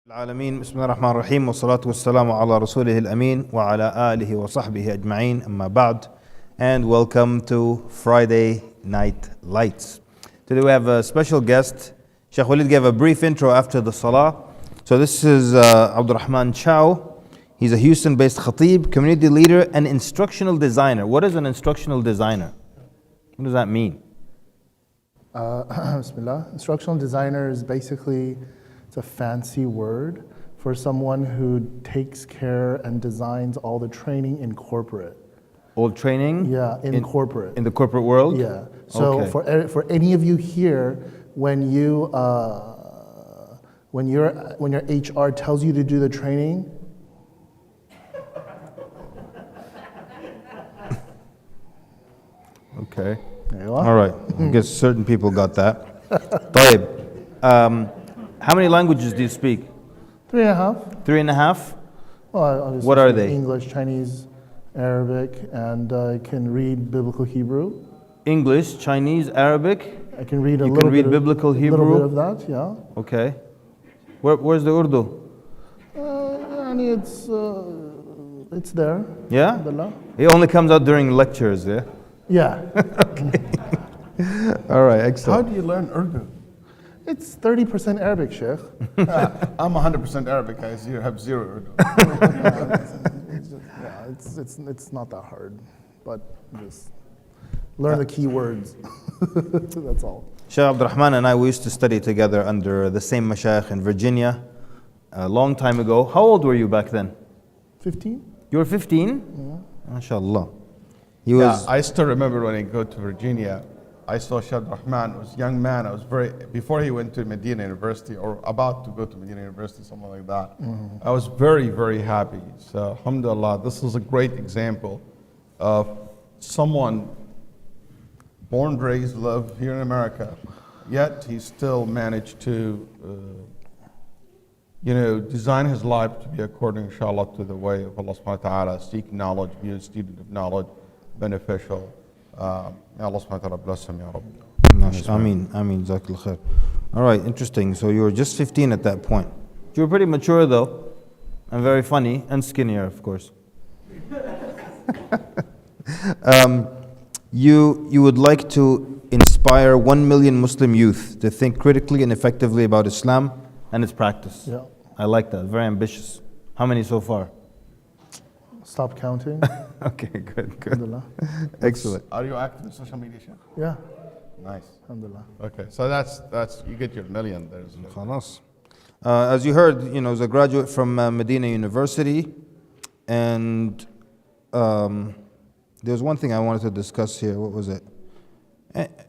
العالمين بسم الله الرحمن الرحيم والصلاة والسلام على رسوله الأمين وعلى آله وصحبه أجمعين أما بعد, and welcome to Friday Night Lights. Today we have a special guest. Sheikh Walid gave a brief intro after the Salah. So this is Abdurrahman Chow. He's a Houston-based khatib, community leader, and instructional designer. What is an instructional designer? What does that mean? Bismillah. Instructional designer is basically, it's a fancy word for someone who takes care and designs all the training in corporate. All training? Yeah, in corporate. In the corporate world? Yeah. So Okay. for any of you here, when your HR tells you to do the training, Okay. there you are. All right. I guess certain people got that. طيب. How many languages do you speak? 3.5. 3.5? Well, I obviously What are speak they? English, Chinese, Arabic, and I can read biblical Hebrew. English, Chinese, Arabic. I can read a You little can read bit biblical of, Hebrew? little bit of that, yeah. Okay. Where's the Urdu? And it's there. Yeah? Alhamdulillah. It only comes out during lectures, yeah? Yeah. All right, How excellent. do you learn Urdu? It's 30% Arabic, Sheikh. I'm 100% Arabic. I have zero Urdu. It's not that hard, but just learn the key words. That's all. Sheikh Abdurrahman and I, we used to study together under the same mashayikh in Virginia a long time ago. How old were you back then? 15? You were 15? Yeah. MashaAllah. He Yeah, was... I still remember when I go to Virginia, I saw Sheikh Rahman was a young man. I was before he went to Medina University or about to go to Medina University, something like that. I was very, very happy. So, alhamdulillah, this is a great example of someone born, raised, lived here in America, yet he still managed to, design his life to be according, inshallah, to the way of Allah subhanahu wa ta'ala, seek knowledge, be a student of knowledge, beneficial. May Allah subhanahu wa ta'ala bless him, ya Rabbi. Ameen, Ameen, Jazakallah khair. All right, interesting. So you were just 15 at that point. You were pretty mature though, and very funny, and skinnier, of course. You would like to inspire 1 million Muslim youth to think critically and effectively about Islam and its practice. Yeah. I like that, very ambitious. How many so far? Stop counting. Okay, good. Alhamdulillah. Excellent. Are you active in social media, Sheikh? Yeah. Nice. Alhamdulillah. Okay, so that's you get your million. There's Khalas. As you heard, as a graduate from Medina University, and there's one thing I wanted to discuss here. What was it?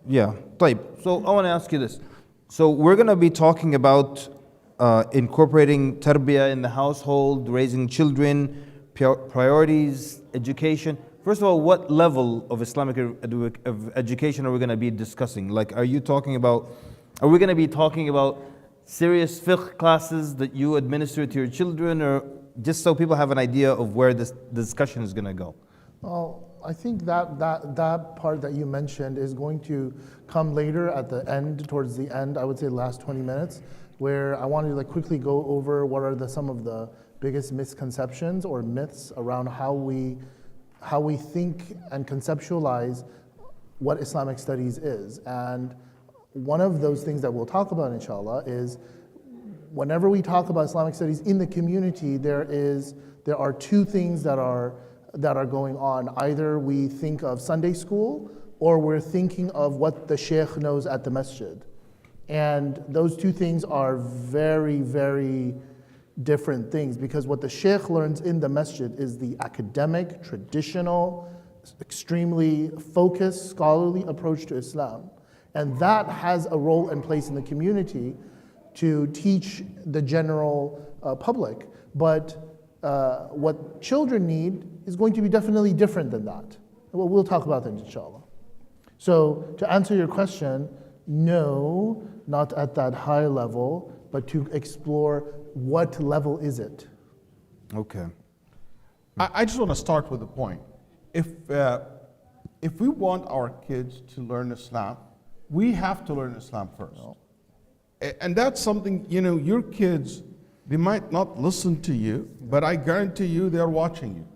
Yeah, طيب. So I want to ask you this. So we're going to be talking about incorporating tarbiyah in the household, raising children, priorities, education. First of all, what level of Islamic education are we going to be discussing? Like, are we going to be talking about serious fiqh classes that you administer to your children, or just so people have an idea of where this discussion is going to go? Well, I think that part that you mentioned is going to come later at the end, towards the end, I would say the last 20 minutes, where I wanted to quickly go over what are some of the biggest misconceptions or myths around how we think and conceptualize what Islamic studies is. And one of those things that we'll talk about, inshallah, is whenever we talk about Islamic studies in the community, there are two things that are going on. Either we think of Sunday school, or we're thinking of what the sheikh knows at the masjid. And those two things are very, very different things, because what the sheikh learns in the masjid is the academic, traditional, extremely focused, scholarly approach to Islam. And that has a role and place in the community to teach the general public. But what children need is going to be definitely different than that. Well, we'll talk about that, inshallah. So to answer your question, no, not at that high level, but to explore what level is it. Okay. I just want to start with a point. If we want our kids to learn Islam, we have to learn Islam first. And that's something, your kids They might not listen to you, but I guarantee you they're watching you.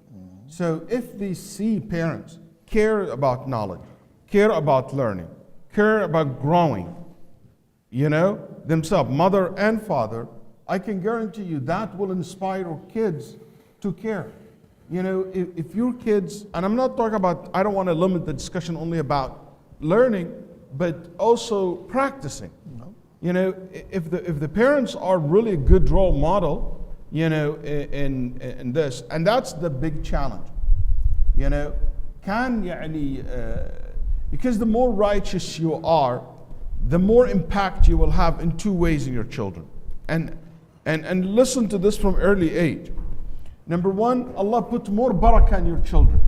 So if they see parents care about knowledge, care about learning, care about growing, themselves, mother and father, I can guarantee you that will inspire kids to care. If your kids, and I'm not talking about, I don't want to limit the discussion only about learning, but also practicing. If the parents are really a good role model, in this, and that's the big challenge. Because the more righteous you are, the more impact you will have in two ways in your children. And listen to this from early age. Number one, Allah put more barakah in your children.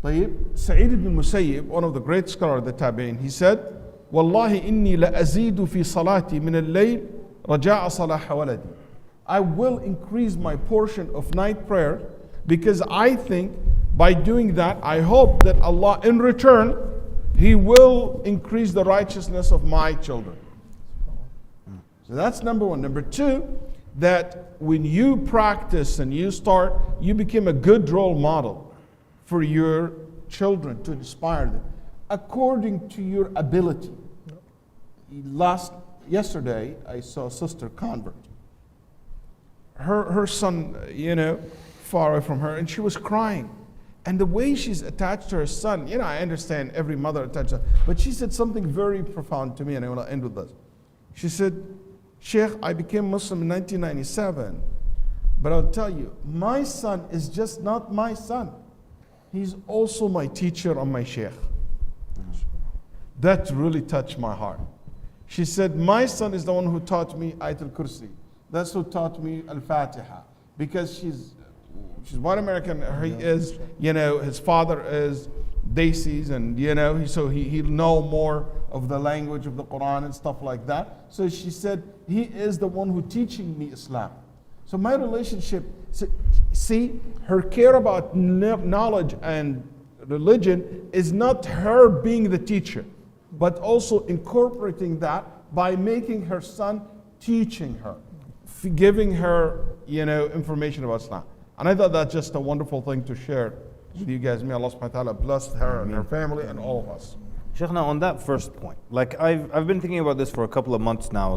طيب, Sa'id ibn Musayyib, one of the great scholars of the Tabi'in, he said, Wallahi inni la azidu fi salati min al-layl raja'a salah waladi. I will increase my portion of night prayer because I think by doing that, I hope that Allah in return, He will increase the righteousness of my children. So that's number one. Number two, that when you practice and you become a good role model for your children to inspire them according to your ability. Yesterday, I saw a sister convert. Her son, far away from her, and she was crying. And the way she's attached to her son, I understand every mother attached, but she said something very profound to me, and I want to end with this. She said, Sheikh, I became Muslim in 1997, but I'll tell you, my son is just not my son. He's also my teacher and my Sheikh. That really touched my heart. She said, my son is the one who taught me Ayatul Kursi. That's who taught me Al-Fatiha. Because she's white American, he is, his father is Daisy's, and so he'll know more of the language of the Quran and stuff like that. So she said, he is the one who teaching me Islam. So my relationship, see, her care about knowledge and religion is not her being the teacher, but also incorporating that by making her son teaching her, giving her, information about Islam. And I thought that's just a wonderful thing to share with you guys. May Allah subhanahu wa ta'ala bless her and her family and all of us. Sheikhna, on that first point, I've been thinking about this for a couple of months now,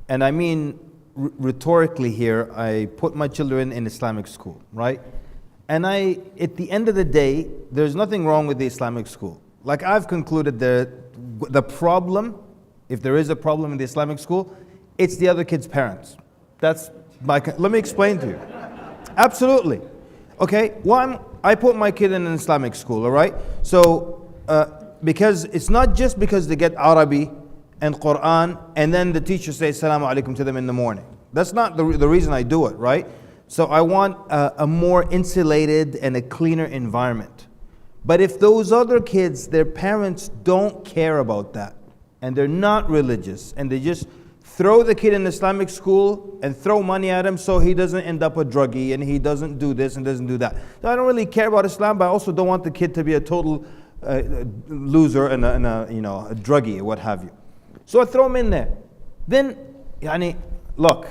and I mean rhetorically here, I put my children in Islamic school, right? And at the end of the day, there's nothing wrong with the Islamic school. I've concluded that the problem, if there is a problem in the Islamic school, it's the other kid's parents. Let me explain to you. Absolutely. Okay, I put my kid in an Islamic school, all right? So, because it's not just because they get Arabi and Quran, and then the teacher says Assalamu alaikum to them in the morning. That's not the reason I do it, right? So I want a more insulated and a cleaner environment. But if those other kids, their parents don't care about that, and they're not religious, and they just throw the kid in Islamic school and throw money at him so he doesn't end up a druggie and he doesn't do this and doesn't do that. So I don't really care about Islam, but I also don't want the kid to be a total loser and a druggie or what have you. So I throw him in there. Then, look,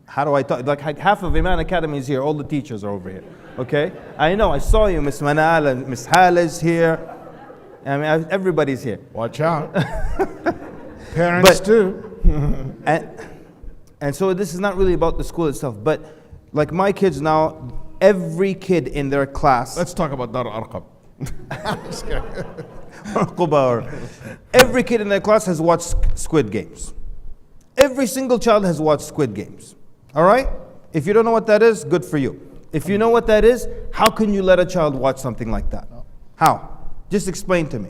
how do I talk? Half of Iman Academy is here, all the teachers are over here, okay? I know, I saw you, Miss Manal and Miss Hal is here. Everybody's here. Watch out. Parents too. and so this is not really about the school itself, but my kids now, every kid in their class. Let's talk about Dar Arqam. Every kid in their class has watched Squid Games. Every single child has watched Squid Games. All right? If you don't know what that is, good for you. If you know what that is, how can you let a child watch something like that? How? Just explain to me.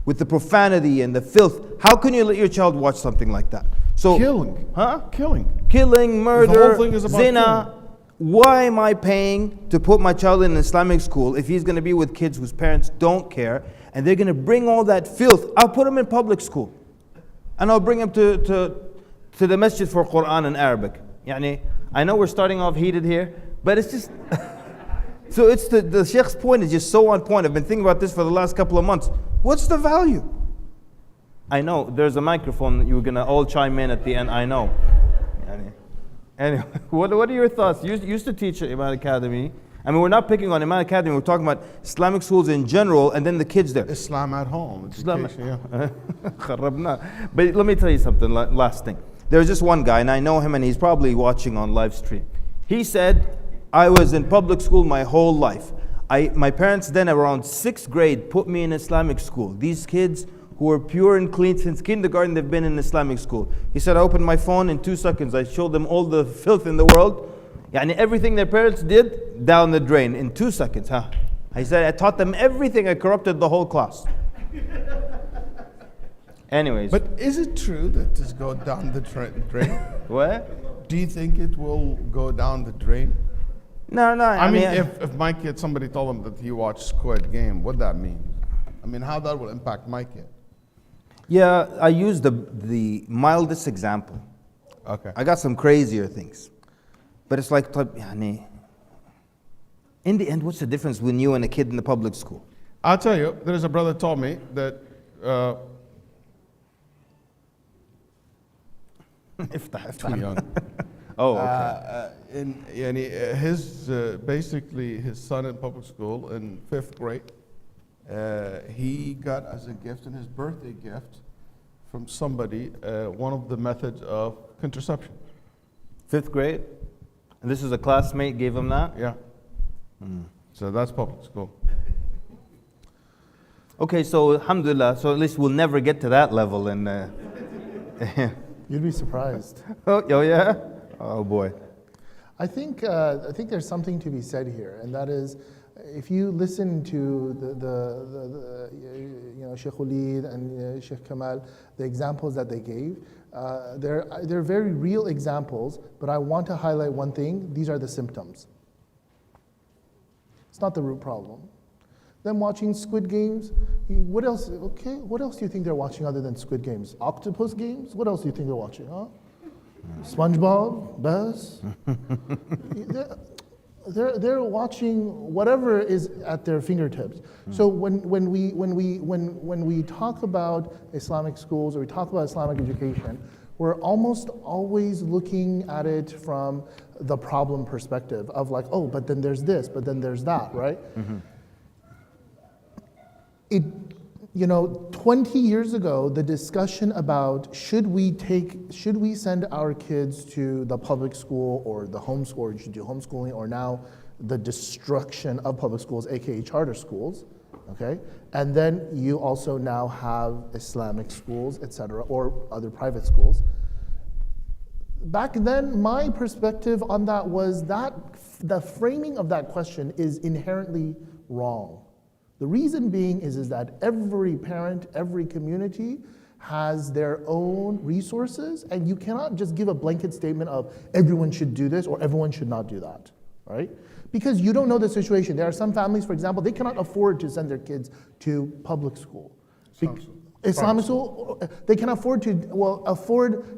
With the profanity and the filth, how can you let your child watch something like that? So killing, killing, murder, the whole thing is about zina. killing. Why am I paying to put my child in an Islamic school if he's going to be with kids whose parents don't care and they're going to bring all that filth? I'll put him in public school, and I'll bring him to the masjid for Quran in Arabic. I know we're starting off heated here, but it's just. So it's the Sheikh's point is just so on point. I've been thinking about this for the last couple of months. What's the value? I know there's a microphone that you're gonna all chime in at the end. I know. Anyway, what are your thoughts? You used to teach at Iman Academy. I mean, we're not picking on Iman Academy. We're talking about Islamic schools in general, and then the kids there. Islam at home. Islam. Education, yeah. Kharrabna. But let me tell you something. Last thing. There's just one guy, and I know him, and he's probably watching on live stream. He said, "I was in public school my whole life. My parents then, around 6th grade, put me in Islamic school. These kids who were pure and clean since kindergarten, they've been in Islamic school." He said, "I opened my phone in 2 seconds. I showed them all the filth in the world. Yani everything their parents did, down the drain in 2 seconds." Huh? He said, "I taught them everything. I corrupted the whole class." Anyways. But is it true that this go down the drain? What? Do you think it will go down the drain? No. I mean, if my kid, somebody told him that he watched Squid Game, what that mean? I mean, how that will impact my kid? Yeah, I used the mildest example. Okay. I got some crazier things. But it's like, يعني, in the end, what's the difference between you and a kid in the public school? I'll tell you, there's a brother told me that too young. Oh, okay. Basically his son in public school in 5th grade, he got as a gift, in his birthday gift, from somebody, one of the methods of contraception. 5th grade? And this is a classmate gave him that? Yeah. So that's public school. Okay, so alhamdulillah, so at least we'll never get to that level. And You'd be surprised. oh yeah? Oh boy. I think there's something to be said here, and that is, if you listen to the Sheikh Khalid and Sheikh Kamal, the examples that they gave, they're very real examples. But I want to highlight one thing: these are the symptoms. It's not the root problem. Them watching Squid Games. What else? Okay, what else do you think they're watching other than Squid Games? Octopus games? What else do you think they're watching? Huh? SpongeBob, Buzz. They're watching whatever is at their fingertips. So when we talk about Islamic schools or we talk about Islamic education, we're almost always looking at it from the problem perspective of like, oh, but then there's this, but then there's that, right? Mm-hmm. 20 years ago, the discussion about should we send our kids to the public school or the homeschool, or you should do homeschooling, or now the destruction of public schools, aka charter schools, okay? And then you also now have Islamic schools, etc., or other private schools. Back then, my perspective on that was that the framing of that question is inherently wrong. The reason being is that every parent, every community has their own resources, and you cannot just give a blanket statement of everyone should do this or everyone should not do that, right? Because you don't know the situation. There are some families, for example, they cannot afford to send their kids to public school. Islamic school, they can afford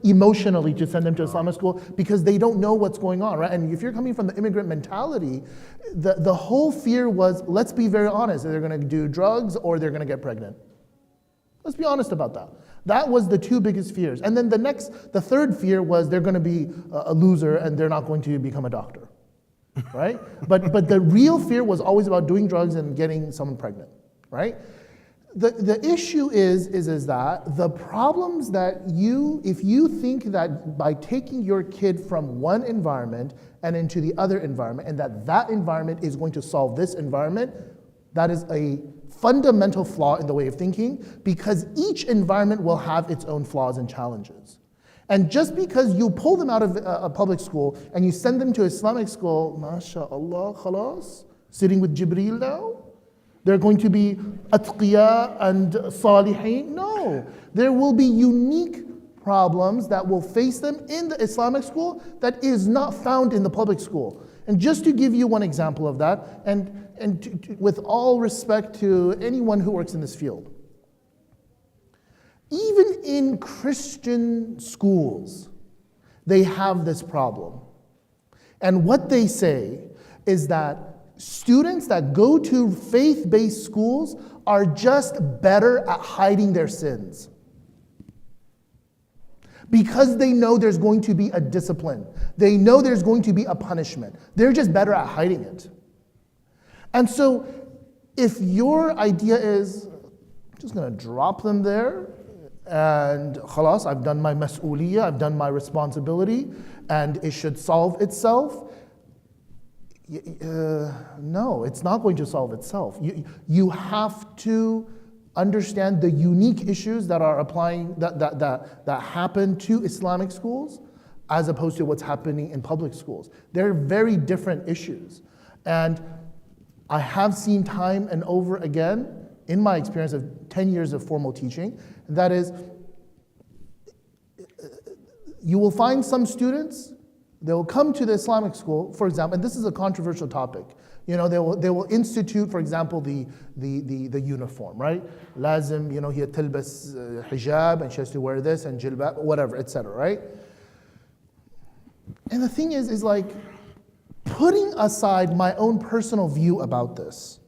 emotionally to send them to Islamic school because they don't know what's going on, right? And if you're coming from the immigrant mentality, the whole fear was, let's be very honest, they're gonna do drugs or they're gonna get pregnant. Let's be honest about that. That was the two biggest fears. And then the third fear was they're gonna be a loser and they're not going to become a doctor, right? But the real fear was always about doing drugs and getting someone pregnant, right? The issue is that the problems that if you think that by taking your kid from one environment and into the other environment, and that environment is going to solve this environment, that is a fundamental flaw in the way of thinking, because each environment will have its own flaws and challenges. And just because you pull them out of a public school and you send them to Islamic school, mashallah, khalas, sitting with Jibreel now, they're going to be atqiya and salihin. No, there will be unique problems that will face them in the Islamic school that is not found in the public school. And just to give you one example of that, and with all respect to anyone who works in this field, even in Christian schools, they have this problem. And what they say is that students that go to faith-based schools are just better at hiding their sins. because they know there's going to be a discipline. They know there's going to be a punishment. They're just better at hiding it. And so if your idea is, I'm just going to drop them there, and khalas, I've done my mas'uliyah, I've done my responsibility, and it should solve itself. No, it's not going to solve itself. You have to understand the unique issues that are applying, that happen to Islamic schools as opposed to what's happening in public schools. They're very different issues. And I have seen time and over again, in my experience of 10 years of formal teaching, that is, you will find some students, they will come to the Islamic school, for example, and this is a controversial topic. You know, they will institute, for example, the uniform, right? Lazim, you know, هي تلبس hijab, and she has to wear this, and jilbab, whatever, etc., right? And the thing is like, putting aside my own personal view about this,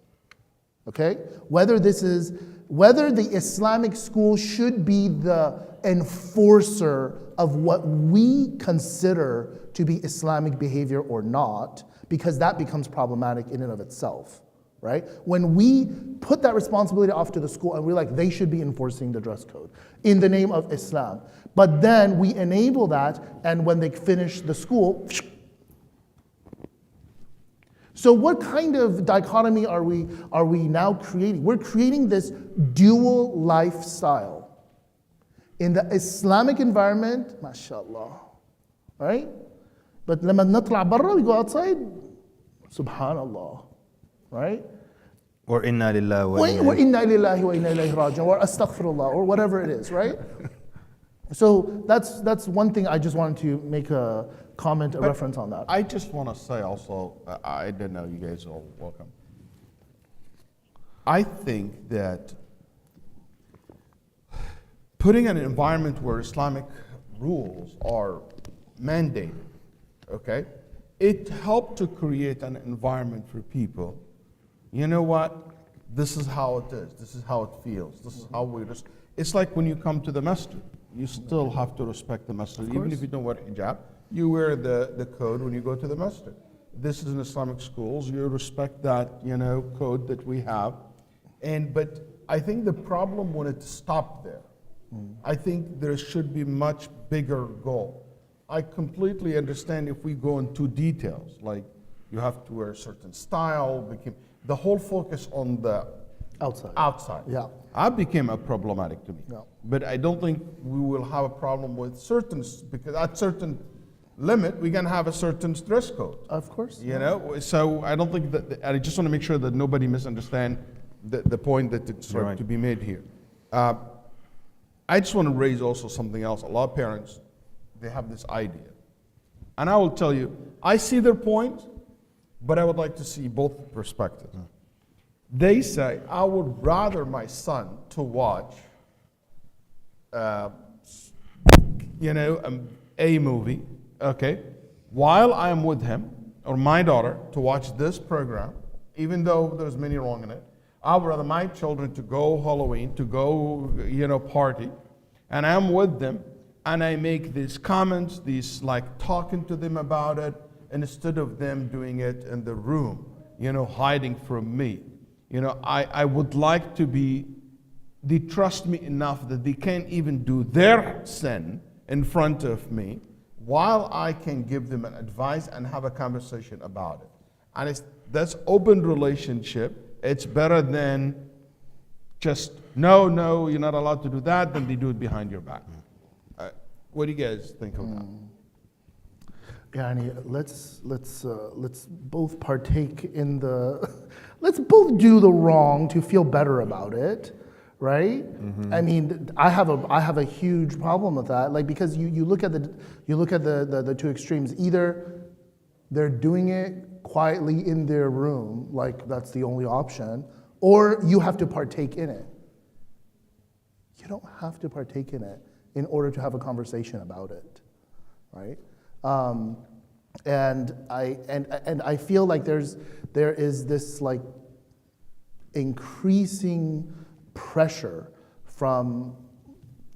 okay? Whether the Islamic school should be the enforcer of what we consider to be Islamic behavior or not, because that becomes problematic in and of itself, right? When we put that responsibility off to the school and we're like, they should be enforcing the dress code in the name of Islam. But then we enable that, and when they finish the school, so what kind of dichotomy are we now creating? We're creating this dual lifestyle. In the Islamic environment, mashallah, right? But لما نطلع برا, we go outside, subhanallah, right? Or inna lillahi wa Or inna lillahi wa inna ilayhi raji'un, or astaghfirullah, or whatever it is, right? So that's one thing I just wanted to make a comment, a reference on that. I just want to say also, I didn't know you guys are welcome. I think that putting an environment where Islamic rules are mandated, okay, it helped to create an environment for people. You know what? This is how it is. This is how it feels. This is how we just. It's like when you come to the masjid, you still have to respect the masjid. Even if you don't wear hijab, you wear the code when you go to the masjid. This is in Islamic schools. You respect that, you know, code that we have. But I think the problem when it stopped there, I think there should be much bigger goal. I completely understand if we go into details, like you have to wear a certain style, the whole focus on the outside. Yeah. That became a problematic to me. Yeah. But I don't think we will have a problem with certain, because at certain limit, we can have a certain dress code. Of course. You know, so I don't think that, I just want to make sure that nobody misunderstand the point that it's Right. to be made here. I just want to raise also something else. A lot of parents, they have this idea. And I will tell you, I see their point, but I would like to see both perspectives. They say, I would rather my son to watch, you know, a movie, okay, while I am with him, or my daughter, to watch this program, even though there's many wrong in it. I would rather my children to go Halloween, to go, you know, party, and I'm with them, and I make these comments, these like talking to them about it, instead of them doing it in the room, you know, hiding from me. You know, I would like to be, they trust me enough that they can't even do their sin in front of me, while I can give them an advice and have a conversation about it. And that's open relationship. It's better than just, no, you're not allowed to do that, then they do it behind your back. What do you guys think of that? Yani, let's both partake in the, let's both do the wrong to feel better about it, right? I mean, I have a huge problem with that, like, because you look at the two extremes. Either they're doing it quietly in their room, like that's the only option, or you have to partake in it. You don't have to partake in it in order to have a conversation about it, right? And I feel like there is this like increasing pressure from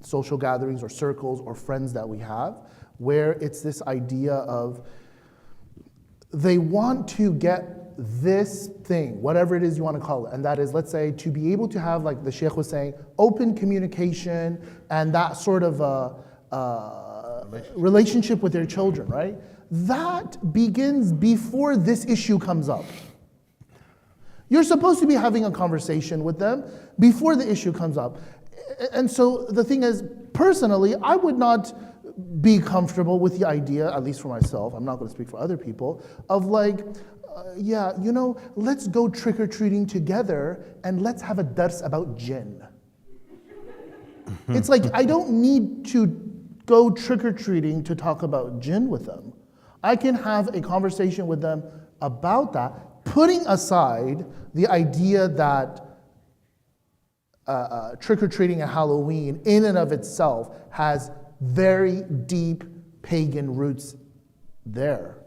social gatherings or circles or friends that we have, where it's this idea of they want to get this thing, whatever it is you want to call it, and that is, let's say, to be able to have, like the Sheikh was saying, open communication and that sort of relationship with their children, right? That begins before this issue comes up. You're supposed to be having a conversation with them before the issue comes up. And so the thing is, personally, I would not be comfortable with the idea, at least for myself, I'm not going to speak for other people, of like, yeah, you know, let's go trick-or-treating together and let's have a dars about jinn. It's like, I don't need to go trick-or-treating to talk about jinn with them. I can have a conversation with them about that, putting aside the idea that trick-or-treating at Halloween in and of itself has very deep pagan roots there,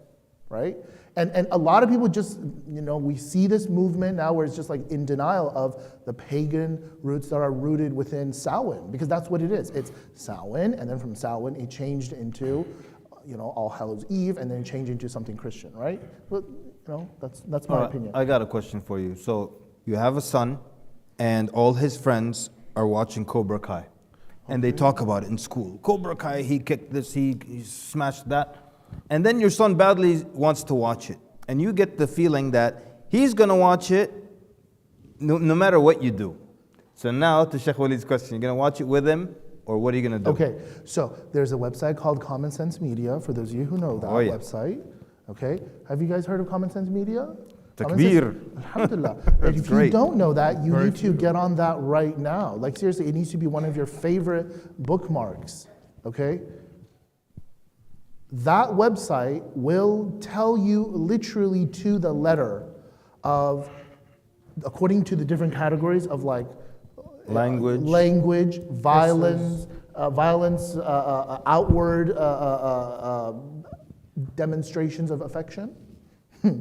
right? And a lot of people just, you know, we see this movement now where it's just like in denial of the pagan roots that are rooted within Samhain, because that's what it is. It's Samhain, and then from Samhain it changed into, you know, All Hallows Eve, and then it changed into something Christian, right? But, you know, that's my opinion. I got a question for you. So you have a son, and all his friends are watching Cobra Kai, and they talk about it in school. Cobra Kai, he kicked this, he smashed that. And then your son badly wants to watch it. And you get the feeling that he's going to watch it no matter what you do. So now, to Sheikh Waleed's question, you're going to watch it with him, or what are you going to do? Okay, so there's a website called Common Sense Media, for those of you who know that website. Okay, have you guys heard of Common Sense Media? Takbir. Alhamdulillah. And if you don't know that, you need to get on that right now. Like seriously, it needs to be one of your favorite bookmarks, okay? That website will tell you literally to the letter of, according to the different categories of like language, violence, outward demonstrations of affection.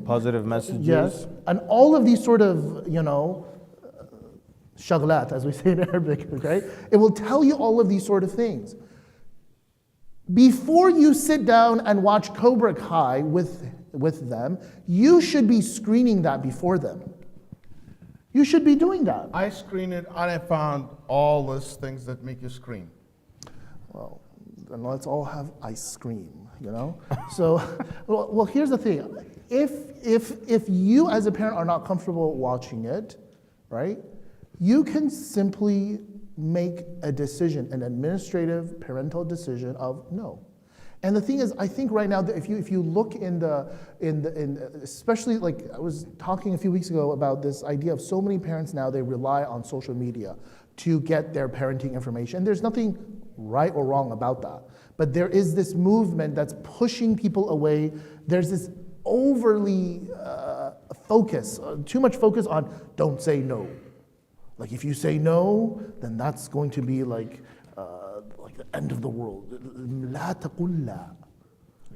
Positive messages. Yes, and all of these sort of, you know, shaglat, as we say in Arabic, okay? It will tell you all of these sort of things. Before you sit down and watch Cobra Kai with them, you should be screening that before them. You should be doing that. I screened it and I found all those things that make you scream. Well, then let's all have ice cream, you know? So, well, here's the thing. If you as a parent are not comfortable watching it, right, you can simply make a decision, an administrative parental decision of no. And the thing is, I think right now that if you look in especially like I was talking a few weeks ago about this idea of so many parents now, they rely on social media to get their parenting information. There's nothing right or wrong about that. But there is this movement that's pushing people away. There's this overly too much focus on don't say no. Like if you say no, then that's going to be like the end of the world. لا تقل لا.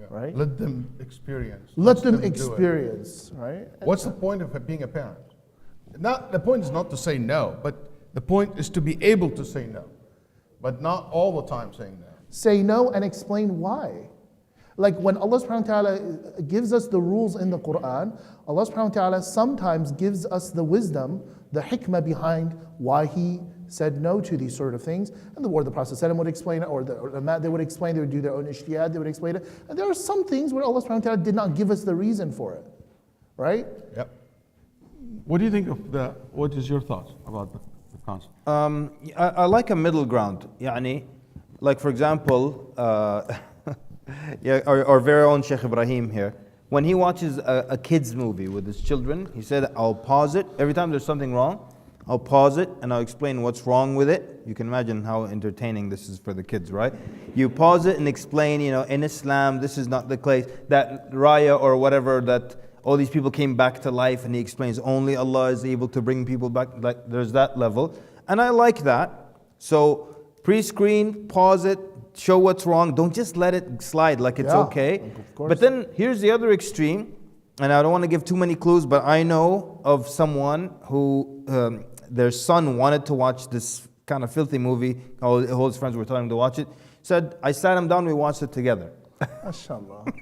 Right? Let them experience. Let them experience, right? What's the point of being a parent? The point is not to say no, but the point is to be able to say no, but not all the time saying no. Say no and explain why. Like when Allah subhanahu wa ta'ala gives us the rules in the Quran, Allah subhanahu wa ta'ala sometimes gives us the wisdom, the hikmah behind why He said no to these sort of things. And the word the Prophet ﷺ would explain it, or they would explain, they would do their own ijtihad, they would explain it. And there are some things where Allah subhanahu wa ta'ala did not give us the reason for it. Right? Yep. What do you think of what is your thoughts about the concept? I like a middle ground. يعني, like for example, our very own Sheikh Ibrahim here, when he watches a kid's movie with his children, he said, I'll pause it. Every time there's something wrong, I'll pause it and I'll explain what's wrong with it. You can imagine how entertaining this is for the kids, right? You pause it and explain, in Islam, this is not the case. That raya or whatever, that all these people came back to life, and he explains only Allah is able to bring people back. Like there's that level. And I like that. So pre-screen, pause it, show what's wrong. Don't just let it slide like it's okay. Of course. But then here's the other extreme, and I don't want to give too many clues, but I know of someone who their son wanted to watch this kind of filthy movie. All his friends were telling him to watch it. Said, I sat him down, we watched it together. MashaAllah.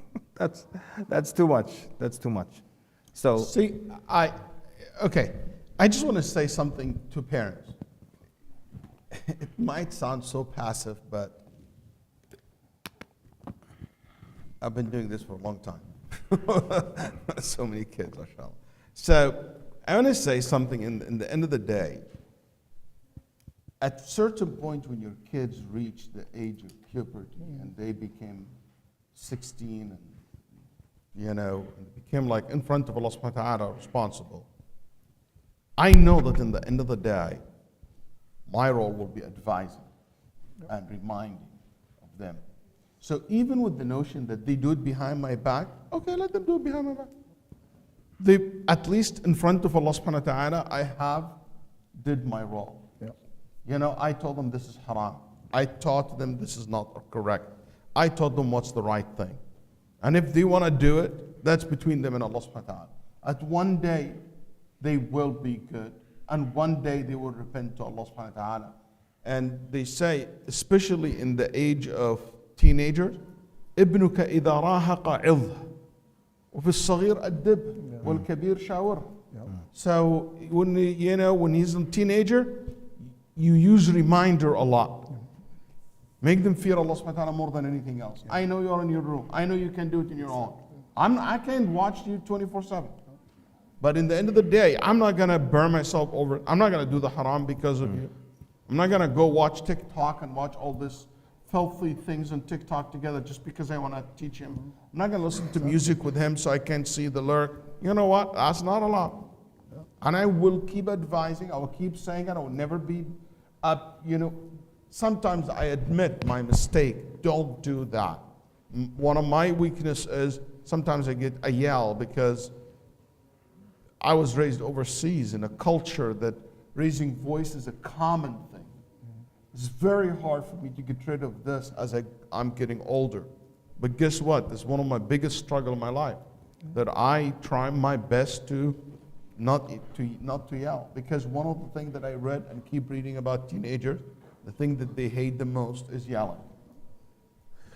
That's too much. That's too much. So, See, okay. I just want to say something to parents. It might sound so passive, but I've been doing this for a long time. So many kids, mashallah. So I want to say something in the end of the day. At a certain point when your kids reach the age of puberty and they became 16 and and became like in front of Allah subhanahu wa ta'ala responsible, I know that in the end of the day, my role will be advising and reminding of them. So even with the notion that they do it behind my back, okay, let them do it behind my back. They, at least in front of Allah subhanahu wa ta'ala, I have did my role. I told them this is haram. I taught them this is not correct. I taught them what's the right thing. And if they want to do it, that's between them and Allah subhanahu wa ta'ala. At one day, they will be good. And one day they will repent to Allah subhanahu wa ta'ala. And they say, especially in the age of teenagers, ابنك إذا راهق عظه وفي الصغير أدب والكبير شاور. So when when he's a teenager, you use reminder a lot. Make them fear Allah subhanahu wa ta'ala more than anything else. I know you're in your room. I know you can do it in your own. I can't watch you 24/7. But in the end of the day, I'm not going to burn myself over it. I'm not going to do the haram because of you. I'm not going to go watch TikTok and watch all this filthy things on TikTok together just because I want to teach him. I'm not going to listen to music with him so I can see the lyric. You know what? That's not allowed. And I will keep advising. I will keep saying it. I will never be up. Sometimes I admit my mistake. Don't do that. One of my weaknesses is sometimes I get a yell because I was raised overseas in a culture that raising voice is a common thing. It's very hard for me to get rid of this as I'm getting older. But guess what? This is one of my biggest struggles in my life. That I try my best to not to yell. Because one of the things that I read and keep reading about teenagers, the thing that they hate the most is yelling.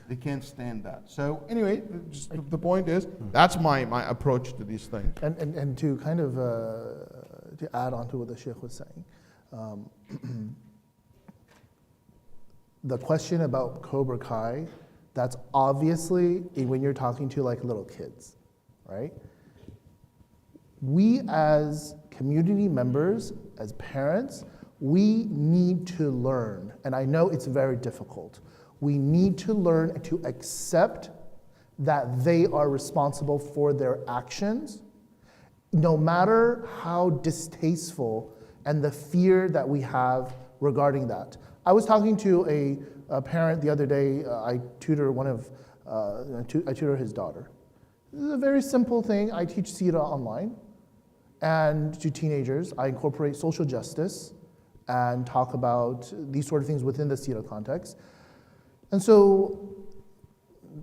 They can't stand that. So anyway, just the point is, that's my approach to these things. And to kind of to add on to what the Sheikh was saying, the question about Cobra Kai, that's obviously when you're talking to like little kids, right? We as community members, as parents, we need to learn, and I know it's very difficult. We need to learn to accept that they are responsible for their actions, no matter how distasteful and the fear that we have regarding that. I was talking to a parent the other day. I tutor I tutor his daughter. This is a very simple thing. I teach Sira online, and to teenagers, I incorporate social justice and talk about these sort of things within the Sira context. And so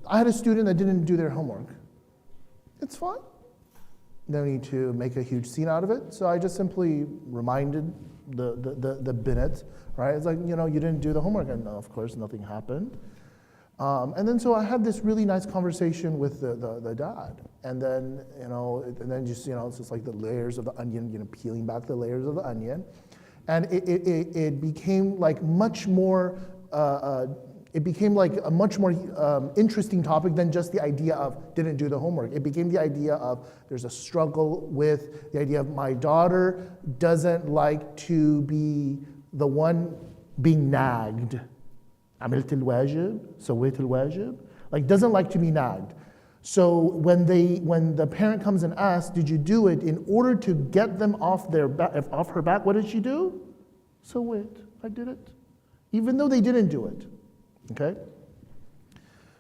I had a student that didn't do their homework. It's fine. No need to make a huge scene out of it. So I just simply reminded the Bennett, right? It's like, you didn't do the homework. And of course, nothing happened. And then so I had this really nice conversation with the dad. And then just, it's just like the layers of the onion, peeling back the layers of the onion. And it became like much more, it became like a much more interesting topic than just the idea of didn't do the homework. It became the idea of there's a struggle with the idea of my daughter doesn't like to be the one being nagged. عملت الواجب, سويت الواجب, like doesn't like to be nagged. So when the parent comes and asks, did you do it, in order to get them off her back, what did she do? So wait, I did it. Even though they didn't do it. Okay?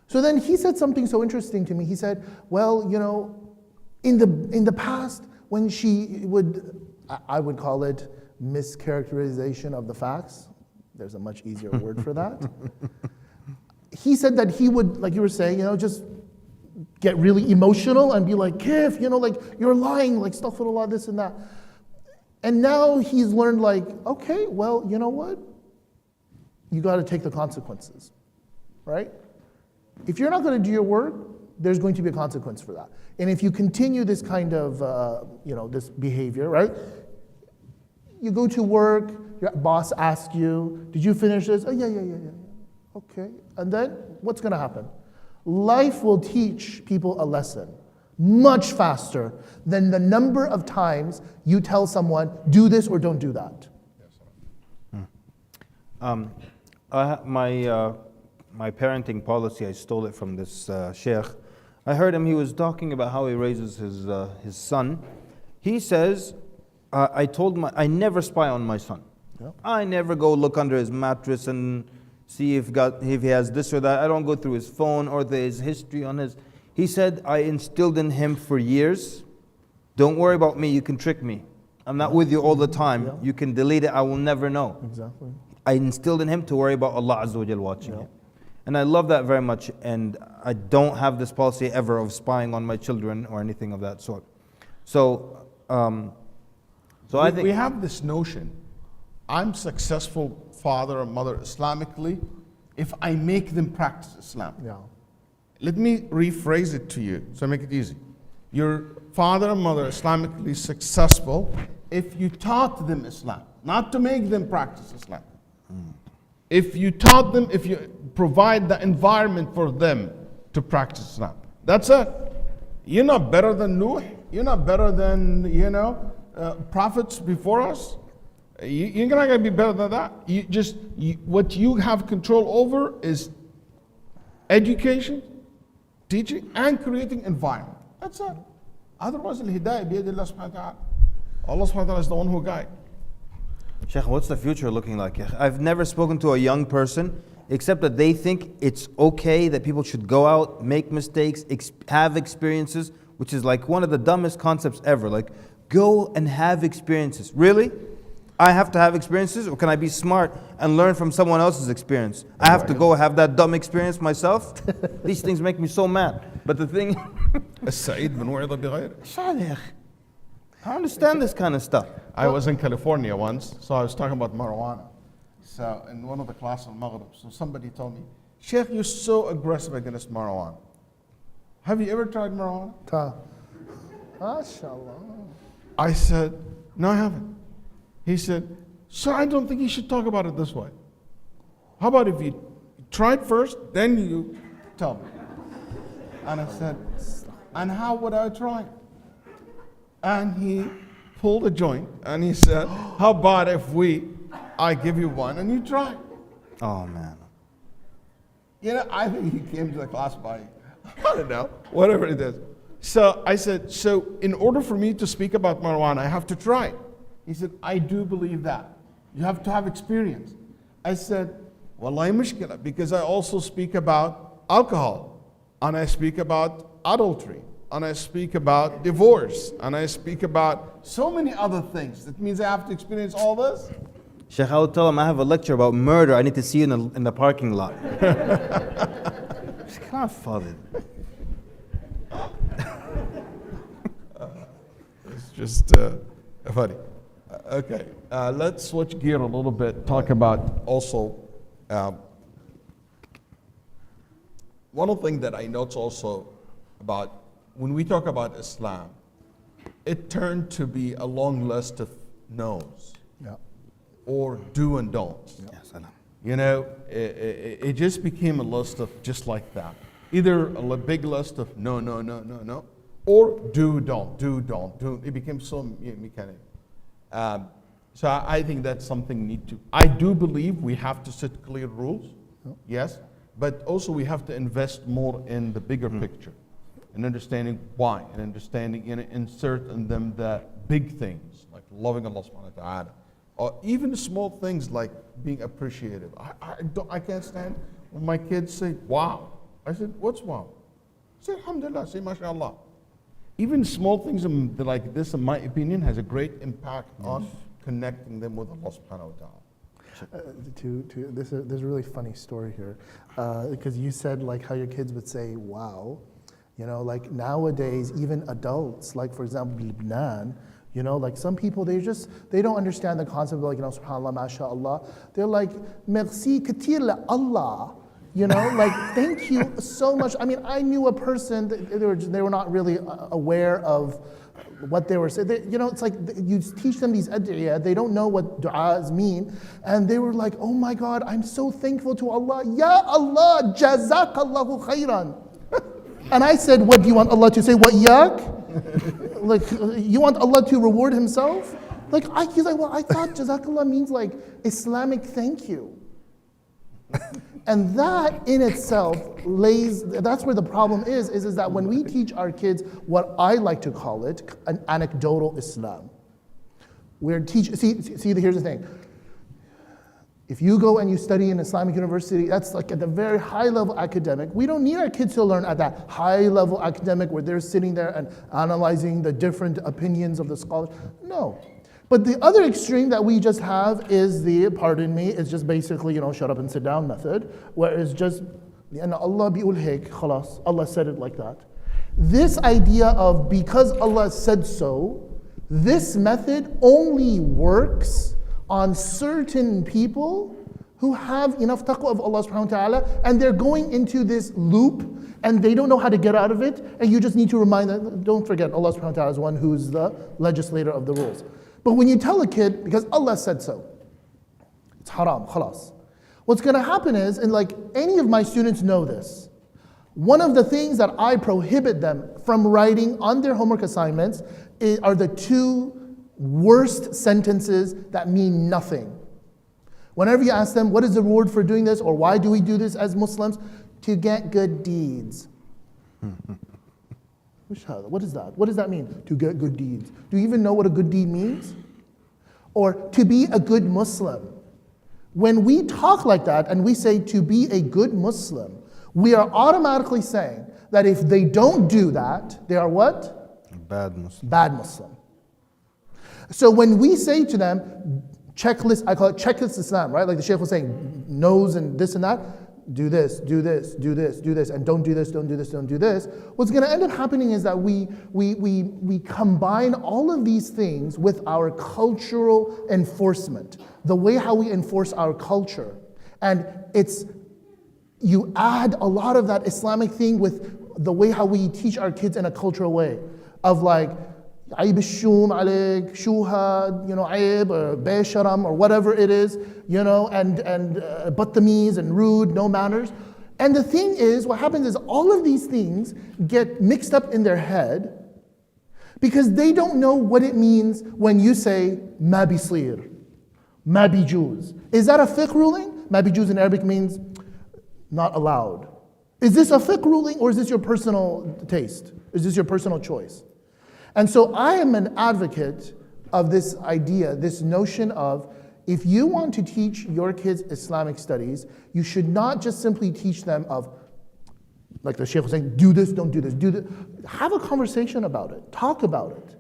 So then he said something so interesting to me. He said, well, in the past, when she would, I would call it mischaracterization of the facts. There's a much easier word for that. He said that he would, like you were saying, just get really emotional and be like, Kif, like you're lying, like astaghfirullah, this and that. And now he's learned like, okay, well, you know what? you got to take the consequences, right? If you're not going to do your work, there's going to be a consequence for that. And if you continue this kind of, this behavior, right? You go to work, your boss asks you, did you finish this? Oh, yeah. Okay. And then what's going to happen? Life will teach people a lesson much faster than the number of times you tell someone, do this or don't do that. My parenting policy, I stole it from this sheikh. I heard him, he was talking about how he raises his son. He says, I never spy on my son. Yep. I never go look under his mattress and see if he has this or that. I don't go through his phone or his history on his. He said, I instilled in him for years, don't worry about me, you can trick me. I'm not with you all the time. Yeah. You can delete it, I will never know. Exactly. I instilled in him to worry about Allah Azza wa Jal watching him. And I love that very much, and I don't have this policy ever of spying on my children or anything of that sort. So I think we have this notion, I'm successful father or mother Islamically if I make them practice Islam. Yeah. Let me rephrase it to you so I make it easy. Your father and mother Islamically successful if you taught them Islam, not to make them practice Islam. If you taught them, if you provide the environment for them to practice Islam. That's it. You're not better than Nuh. You're not better than, prophets before us. You're not going to be better than that. What you have control over is education, teaching, and creating environment. That's it. Otherwise, al-hidayah biyad Allah subhanahu wa ta'ala. Allah subhanahu wa ta'ala is the one who guides. Sheikh, what's the future looking like? I've never spoken to a young person except that they think it's okay that people should go out, make mistakes, have experiences, which is like one of the dumbest concepts ever. Like, go and have experiences. Really? I have to have experiences, or can I be smart and learn from someone else's experience? I have to go have that dumb experience myself? These things make me so mad. But the thing, I understand this kind of stuff. I was in California once, so I was talking about marijuana. So in one of the classes in Maghrib, so somebody told me, Sheikh, you're so aggressive against marijuana. Have you ever tried marijuana? MashaAllah. I said, no, I haven't. He said, sir, I don't think you should talk about it this way. How about if you try it first, then you tell me. And I said, and how would I try? And he pulled a joint and he said, how about if I give you one and you try? Oh, man. I think he came to the class by, I don't know, whatever it is. So I said, so in order for me to speak about marijuana, I have to try it. He said, I do believe that. You have to have experience. I said, wallahi mushkila, because I also speak about alcohol, and I speak about adultery, and I speak about divorce, and I speak about so many other things. That means I have to experience all this? Sheikh, I would tell him I have a lecture about murder. I need to see you in the parking lot. She's not funny. It's just funny. Okay, let's switch gear a little bit. Talk about also one of the things that I notice also about when we talk about Islam, it turned to be a long list of no's or do and don'ts. It just became a list of just like that. Either a big list of no, or do, don't. It became so mechanical. So I think that's something I do believe we have to set clear rules, yes, but also we have to invest more in the bigger picture, and understanding why, and understanding, insert in them the big things, like loving Allah subhanahu wa ta'ala, or even small things like being appreciative. I can't stand when my kids say, wow. I said, what's wow? Say, alhamdulillah, say, mashallah. Even small things like this, in my opinion, has a great impact on connecting them with Allah subhanahu wa ta'ala. There's a really funny story here, because you said like how your kids would say, wow. Like nowadays, even adults, like for example, Lebanon, Like some people, they don't understand the concept of subhanallah, mashallah. They're like, merci katir la Allah. Like, thank you so much. I mean, I knew a person, they were not really aware of what they were saying. It's like you teach them these ad'iyah, they don't know what du'as mean, and they were like, oh my God, I'm so thankful to Allah. Ya Allah, jazakallahu khairan. And I said, what, do you want Allah to say, what yak? Like, you want Allah to reward himself? He's like, well, I thought jazakallah means like Islamic thank you. And that in itself that's where the problem is that when we teach our kids what I like to call it, an anecdotal Islam. Here's the thing. If you go and you study in Islamic university, that's like at the very high level academic. We don't need our kids to learn at that high level academic where they're sitting there and analyzing the different opinions of the scholars. No. But the other extreme that we just have is it's just basically, shut up and sit down method, where it's just, Allah bi'ul hik, khalas, Allah said it like that. This idea of because Allah said so, this method only works on certain people who have enough taqwa of Allah subhanahu wa ta'ala, and they're going into this loop and they don't know how to get out of it, and you just need to remind them, don't forget, Allah subhanahu wa ta'ala is one who's the legislator of the rules. But when you tell a kid, because Allah said so, it's haram, khalas. What's going to happen is, and like any of my students know this, one of the things that I prohibit them from writing on their homework assignments are the two worst sentences that mean nothing. Whenever you ask them, what is the reward for doing this, or why do we do this as Muslims? To get good deeds. What is that? What does that mean? To get good deeds. Do you even know what a good deed means? Or to be a good Muslim. When we talk like that and we say to be a good Muslim, we are automatically saying that if they don't do that, they are what? Bad Muslim. Bad Muslim. So when we say to them, checklist, I call it checklist Islam, right? Like the Shaykh was saying, knows and this and that. Do this, do this, do this, do this, and don't do this, don't do this, don't do this. What's going to end up happening is that we combine all of these things with our cultural enforcement, the way how we enforce our culture. And you add a lot of that Islamic thing with the way how we teach our kids in a cultural way, of like, عيب الشوم عليك شوها, عيب or بشرم or whatever it is, and بطميز and rude, no manners. And the thing is, what happens is all of these things get mixed up in their head because they don't know what it means when you say ما بيصير, ما بيجوز. Is that a fiqh ruling? ما بيجوز in Arabic means not allowed. Is this a fiqh ruling or is this your personal taste? Is this your personal choice? And so I am an advocate of this idea, this notion of if you want to teach your kids Islamic studies, you should not just simply teach them of, like the Shaykh was saying, do this, don't do this, do this. Have a conversation about it, talk about it.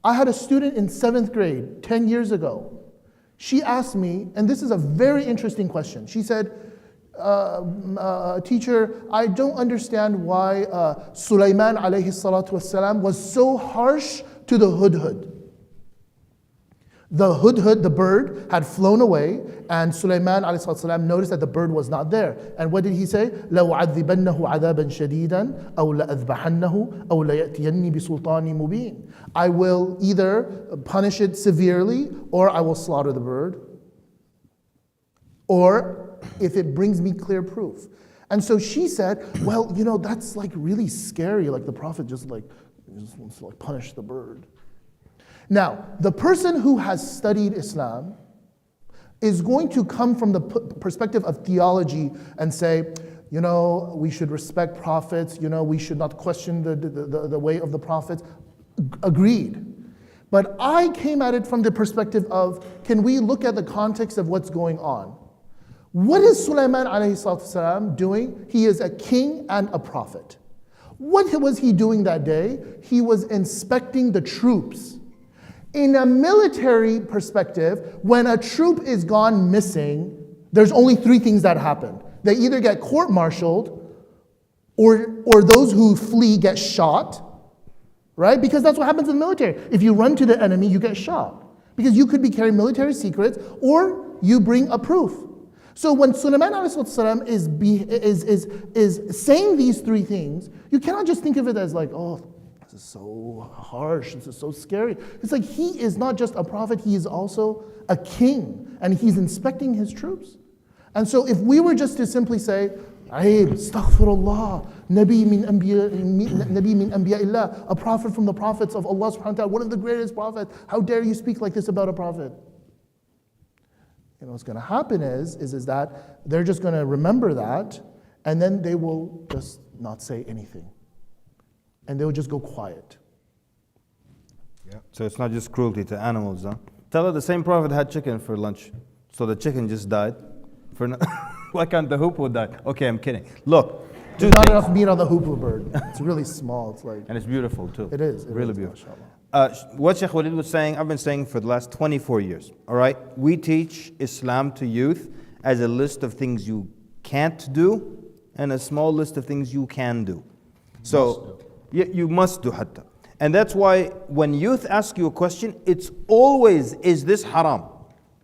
I had a student in 7th grade 10 years ago. She asked me, and this is a very interesting question. She said, teacher, I don't understand why Sulaiman alayhi salatu wasalam was so harsh to the hudhud. The hudhud, the bird, had flown away, and Sulaiman alayhi salatu wasalam noticed that the bird was not there. And what did he say? لَوْعَذِّبَنَّهُ عَذَابًا شَدِيدًا أَوْ لَأَذْبَحَنَّهُ أَوْ لَيَأْتِيَنِّي بِسُلْطَانٍ مُبِينٍ. I will either punish it severely, or I will slaughter the bird, or if it brings me clear proof. And so she said, well, that's like really scary, like the Prophet just wants to punish the bird. Now, the person who has studied Islam is going to come from the perspective of theology and say, we should respect prophets, we should not question the way of the prophets. Agreed. But I came at it from the perspective of, can we look at the context of what's going on? What is Sulaiman alayhi salatu doing? He is a king and a prophet. What was he doing that day? He was inspecting the troops. In a military perspective, when a troop is gone missing, there's only 3 things that happen. They either get court-martialed, or those who flee get shot, right? Because that's what happens in the military. If you run to the enemy, you get shot. Because you could be carrying military secrets, or you bring a proof. So when Sulaiman ﷺ is saying these three things, you cannot just think of it as like, oh, this is so harsh, this is so scary. It's like he is not just a prophet, he is also a king, and he's inspecting his troops. And so if we were just to simply say, Aib, astaghfirullah, Nabi min Anbiya'illah, a prophet from the prophets of Allah subhanahu wa ta'ala, one of the greatest prophets, how dare you speak like this about a prophet? You know, what's going to happen is that they're just going to remember that, and then they will just not say anything. And they'll just go quiet. Yeah. So it's not just cruelty to animals, huh? Tell her the same prophet had chicken for lunch. So the chicken just died. Why can't the hoopoe die? Okay, I'm kidding. Look, there's not enough meat on the hoopoe bird. It's really small. It's like, and it's beautiful too. It is. Really beautiful. What Sheikh Walid was saying, I've been saying for the last 24 years. All right? We teach Islam to youth as a list of things you can't do and a small list of things you can do. So, you must do hatta. And that's why when youth ask you a question, it's always, is this haram?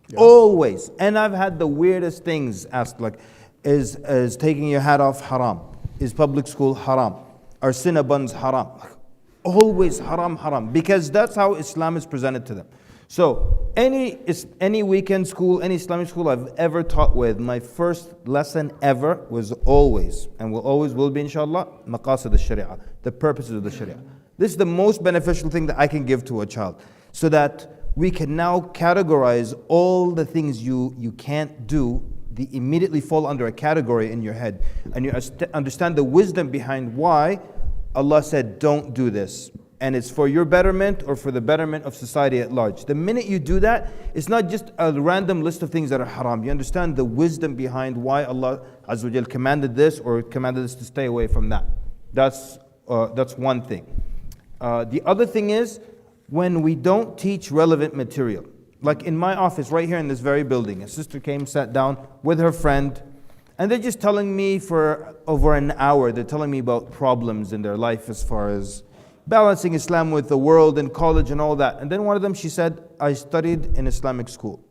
Yeah. Always. And I've had the weirdest things asked, like, is taking your hat off haram? Is public school haram? Are cinnabuns haram? Always haram, haram. Because that's how Islam is presented to them. So any weekend school, any Islamic school I've ever taught with, my first lesson ever was always, and will always will be inshallah, maqasid al-sharia, the purposes of the sharia. This is the most beneficial thing that I can give to a child, so that we can now categorize all the things you can't do. They immediately fall under a category in your head, and you understand the wisdom behind why Allah said don't do this, and it's for your betterment or for the betterment of society at large. The minute you do that, it's not just a random list of things that are haram. You understand the wisdom behind why Allah Azza wa Jal commanded this or commanded us to stay away from that. That's one thing. The other thing is, when we don't teach relevant material. Like in my office right here in this very building, a sister came, sat down with her friend, and they're just telling me for over an hour, they're telling me about problems in their life as far as balancing Islam with the world and college and all that. And then one of them, she said, I studied in Islamic school.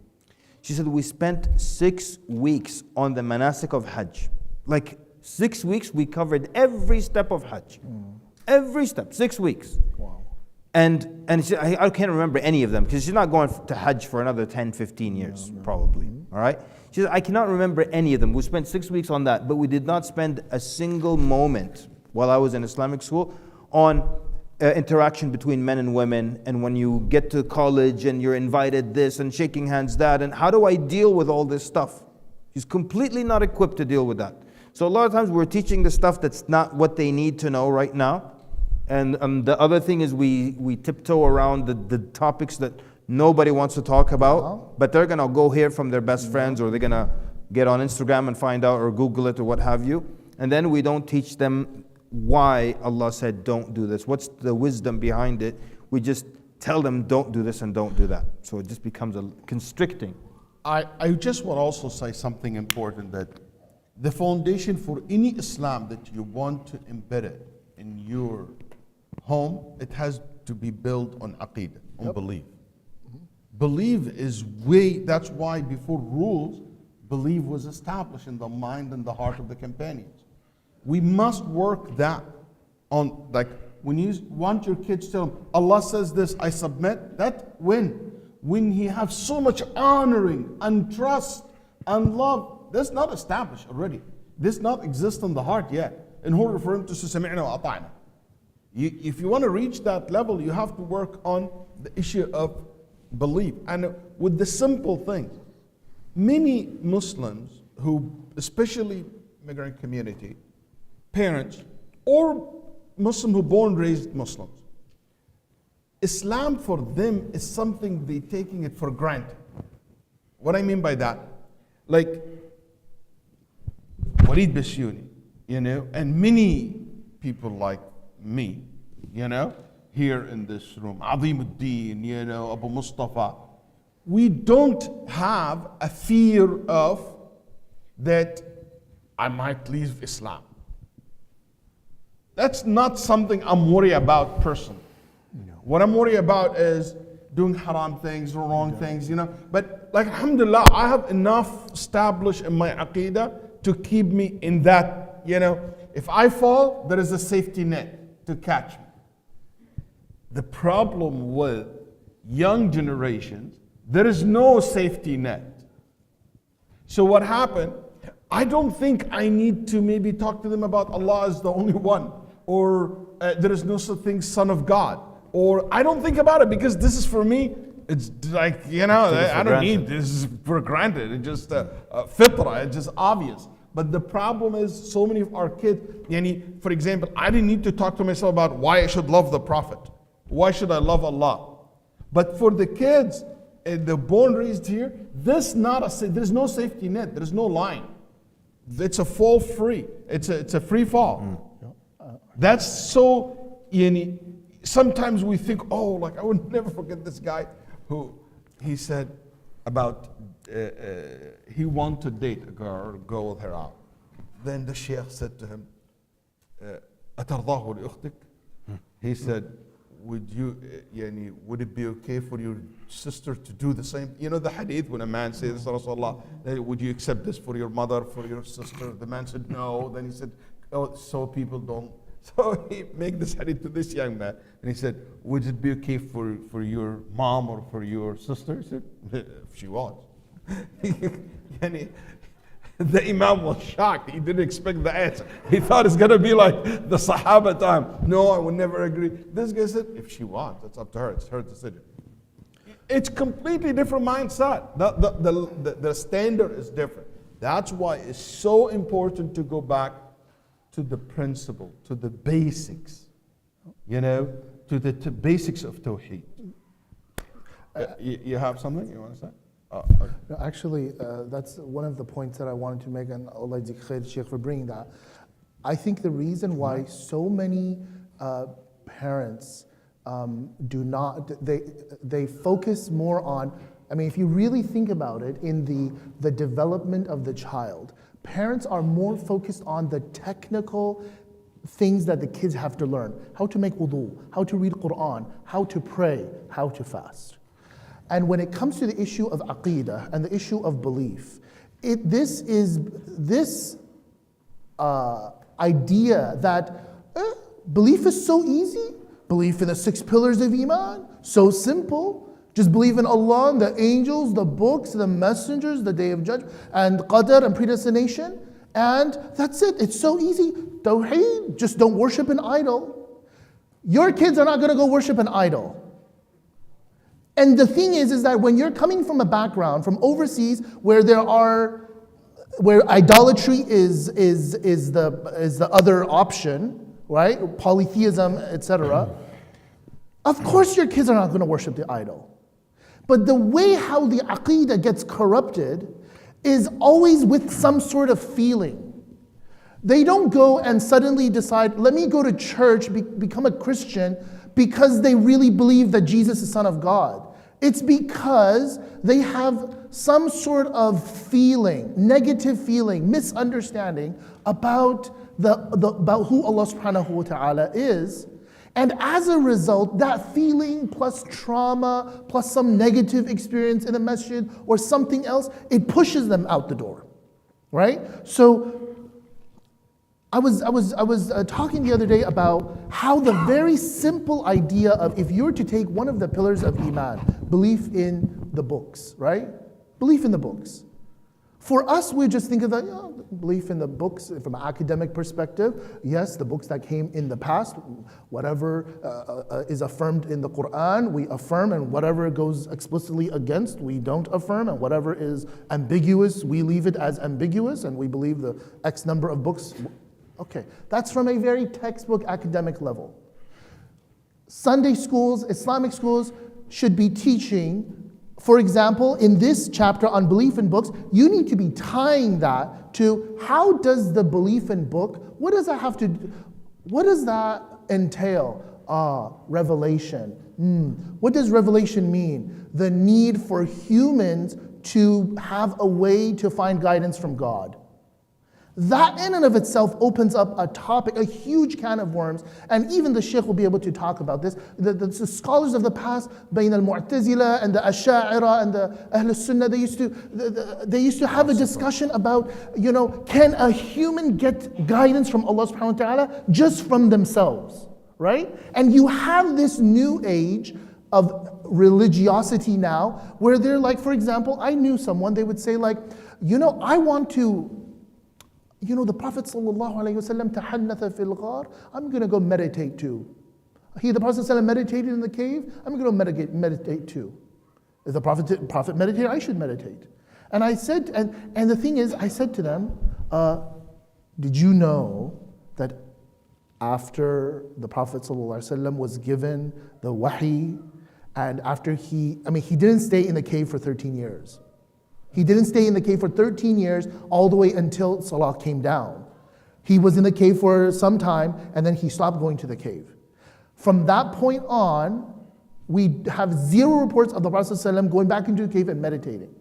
She said, we spent 6 weeks on the manasik of Hajj. Like 6 weeks, we covered every step of Hajj. Every step, 6 weeks. Wow. And she, I can't remember any of them because she's not going to Hajj for another 10, 15 years, probably. All right? She said, I cannot remember any of them. We spent 6 weeks on that, but we did not spend a single moment while I was in Islamic school on interaction between men and women, and when you get to college and you're invited this and shaking hands that, and how do I deal with all this stuff? She's completely not equipped to deal with that. So a lot of times we're teaching the stuff that's not what they need to know right now. And the other thing is we tiptoe around the topics that nobody wants to talk about, but they're going to go hear from their best friends, or they're going to get on Instagram and find out, or Google it, or what have you. And then we don't teach them why Allah said don't do this. What's the wisdom behind it? We just tell them don't do this and don't do that. So it just becomes a constricting. I just want to also say something important, that the foundation for any Islam that you want to embed it in your home, it has to be built on aqeedah, on belief. Belief is that's why before rules, belief was established in the mind and the heart of the companions. We must work that on, like when you want your kids to tell them, Allah says this, I submit, that when he has so much honoring and trust and love, that's not established already. This not exist in the heart yet. In order for him to say, سَمِعْنَا وَأَطَعْنَا. If you want to reach that level, you have to work on the issue of belief. And with the simple things, many Muslims who, especially immigrant community, parents, or Muslim who born raised Muslims, Islam for them is something they taking it for granted. What I mean by that, like Walid Basyuni, and many people like me, here in this room, Azimuddin, Abu Mustafa, we don't have a fear of that I might leave Islam. That's not something I'm worried about personally. What I'm worried about is doing haram things or wrong things, you know. But like, alhamdulillah, I have enough established in my aqidah to keep me in that, you know. If I fall, there is a safety net to catch me. The problem with young generations, there is no safety net. So what happened, I don't think I need to maybe talk to them about Allah is the only one, or there is no such thing, Son of God. Or I don't think about it because this is for me, it's like, you know, I don't need this is for granted. It's just fitrah, it's just obvious. But the problem is so many of our kids, for example, I didn't need to talk to myself about why I should love the Prophet. Why should I love Allah? But for the kids, the born raised here, there's no safety net, there's no line. It's a fall free, it's a free fall. That's so, sometimes we think, oh, like I would never forget this guy who, he said about, he wanted to date a girl, go with her out. Then the sheikh said to him, أترضاه لأختك? He said, would it be okay for your sister to do the same? You know the hadith when a man says, Rasulullah, would you accept this for your mother, for your sister? The man said no. Then he said, oh, so people don't. So he made this hadith to this young man, and he said, would it be okay for your mom or for your sister? He said, if she was. The Imam was shocked. He didn't expect the answer. He thought it's going to be like the Sahaba time. No, I would never agree. This guy said, if she wants, that's up to her. It's her decision. It's completely different mindset. The standard is different. That's why it's so important to go back to the principle, to the basics, to the basics of Tawheed. You have something you want to say? Okay. No, actually, that's one of the points that I wanted to make, and Allah Yajzik Khair, Sheikh, for bringing that. I think the reason why so many parents they focus more on, if you really think about it, in the development of the child, parents are more focused on the technical things that the kids have to learn. How to make wudu, how to read Quran, how to pray, how to fast. And when it comes to the issue of aqeedah and the issue of belief, this idea that belief is so easy, belief in the 6 pillars of Iman, so simple, just believe in Allah and the angels, the books, the messengers, the day of judgment, and qadar and predestination, and that's it, it's so easy. Tawheed, just don't worship an idol. Your kids are not going to go worship an idol. And the thing is that when you're coming from a background from overseas where idolatry is the other option, right? Polytheism, etc. Of course your kids are not going to worship the idol. But the way how the aqeedah gets corrupted is always with some sort of feeling. They don't go and suddenly decide, let me go to church, become a Christian, because they really believe that Jesus is Son of God. It's because they have some sort of feeling, negative feeling, misunderstanding about about who Allah subhanahu wa ta'ala is. And as a result, that feeling plus trauma, plus some negative experience in a masjid or something else, it pushes them out the door, right? So I was talking the other day about how the very simple idea of, if you were to take one of the pillars of Iman, belief in the books, right? Belief in the books. For us, we just think of that, belief in the books from an academic perspective. Yes, the books that came in the past, whatever is affirmed in the Quran, we affirm, and whatever goes explicitly against, we don't affirm, and whatever is ambiguous, we leave it as ambiguous, and we believe the X number of books. Okay, that's from a very textbook academic level. Sunday schools, Islamic schools should be teaching, for example, in this chapter on belief in books, you need to be tying that to how does the belief in book, what does that entail? Revelation. What does revelation mean? The need for humans to have a way to find guidance from God. That in and of itself opens up a topic, a huge can of worms, and even the Shaykh will be able to talk about this. The scholars of the past, Bain al-Mu'tazila and the Asha'ira and the Ahl al-Sunnah, they used to have a discussion about, can a human get guidance from Allah subhanahu wa ta'ala just from themselves, right? And you have this new age of religiosity now, where they're like, for example, I knew someone, they would say like, I want to, the Prophet sallallahu alaihi wasallam tahannatha fil ghar, I'm going to go meditate too. The Prophet sallallahu meditated in the cave, I'm going to meditate too. If the Prophet meditated, I should meditate. And I said, and the thing is, I said to them, did you know that after the Prophet sallallahu alaihi wasallam was given the wahi, and after he didn't stay in the cave for 13 years. He didn't stay in the cave for 13 years all the way until Salah came down. He was in the cave for some time and then he stopped going to the cave. From that point on, we have zero reports of the Prophet ﷺ going back into the cave and meditating.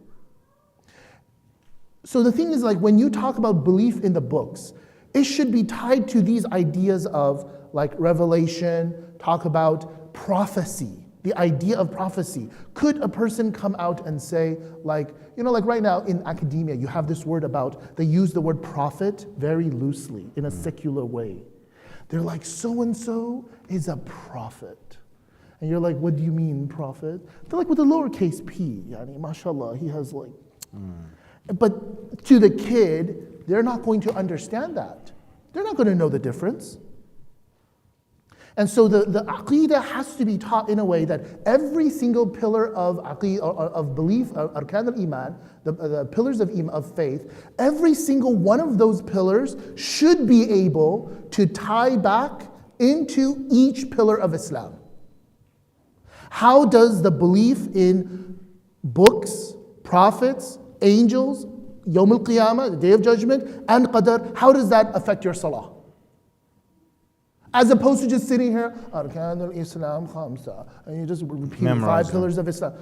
So the thing is, like, when you talk about belief in the books, it should be tied to these ideas of like revelation, talk about prophecy. The idea of prophecy. Could a person come out and say, like right now in academia, you have this word they use the word prophet very loosely in a secular way. They're like, so-and-so is a prophet. And you're like, what do you mean, prophet? They're like, with a lowercase p, mashallah, he has like. But to the kid, they're not going to understand that. They're not going to know the difference. And so the aqeedah has to be taught in a way that every single pillar of of belief, arkan al-iman, the pillars of faith, every single one of those pillars should be able to tie back into each pillar of Islam. How does the belief in books, prophets, angels, Yawm al-Qiyamah, the Day of Judgment, and Qadar, how does that affect your salah? As opposed to just sitting here, Arkanul Islam Khamsa, and you just repeat 5 pillars of Islam.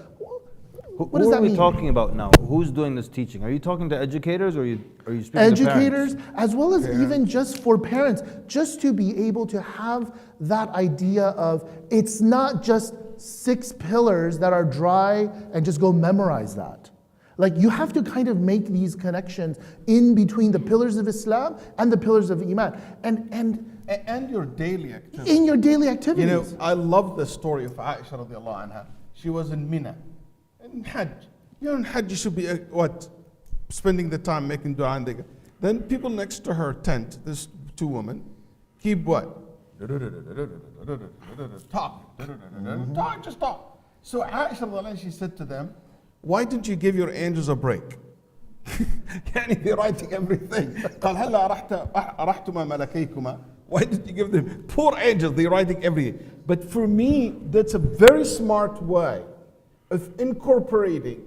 What does that mean? Who are we talking about now? Who's doing this teaching? Are you talking to educators or are you speaking educators, to parents? as well as even just for parents, just to be able to have that idea of it's not just 6 pillars that are dry and just go memorize that. Like, you have to kind of make these connections in between the pillars of Islam and the pillars of Iman. And your daily activities. In your daily activities. I love the story of Aisha radiallahu anha. She was in Mina, in Hajj. In Hajj you should be, spending the time making dua. And then people next to her tent, this 2 women, keep what? Talk. Talk, just talk. So Aisha radiallahu anha, she said to them, why didn't you give your angels a break? They're writing everything. قال هلا أرحتما ملكيكما. Why did you give them? Poor angels, they're writing everything. But for me, that's a very smart way of incorporating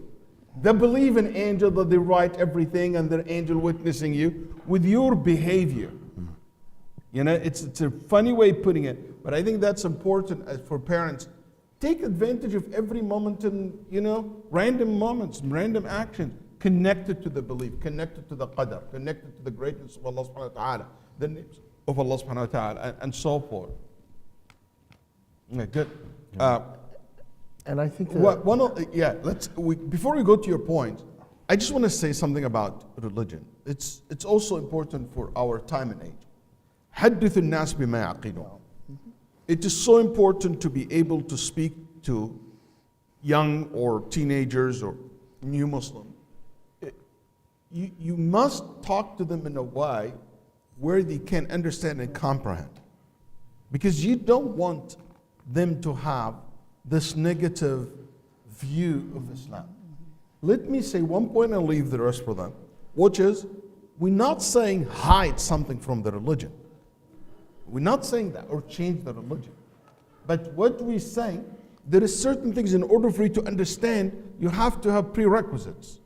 the belief in angel, that they write everything and their angel witnessing you, with your behavior. It's a funny way of putting it, but I think that's important for parents. Take advantage of every moment in, random moments, random actions, connected to the belief, connected to the qadr, connected to the greatness of Allah subhanahu wa ta'ala, the names of Allah subhanahu wa ta'ala, and so forth. Good. And I think that before we go to your point, I just want to say something about religion. It's also important for our time and age. حدث الناس بما يعقلون. It is so important to be able to speak to young or teenagers or new Muslims. You must talk to them in a way where they can understand and comprehend. Because you don't want them to have this negative view of Islam. Let me say one point and leave the rest for them, which is, we're not saying hide something from the religion. We're not saying that, or change the religion. But what we're saying, there is certain things, in order for you to understand, you have to have prerequisites.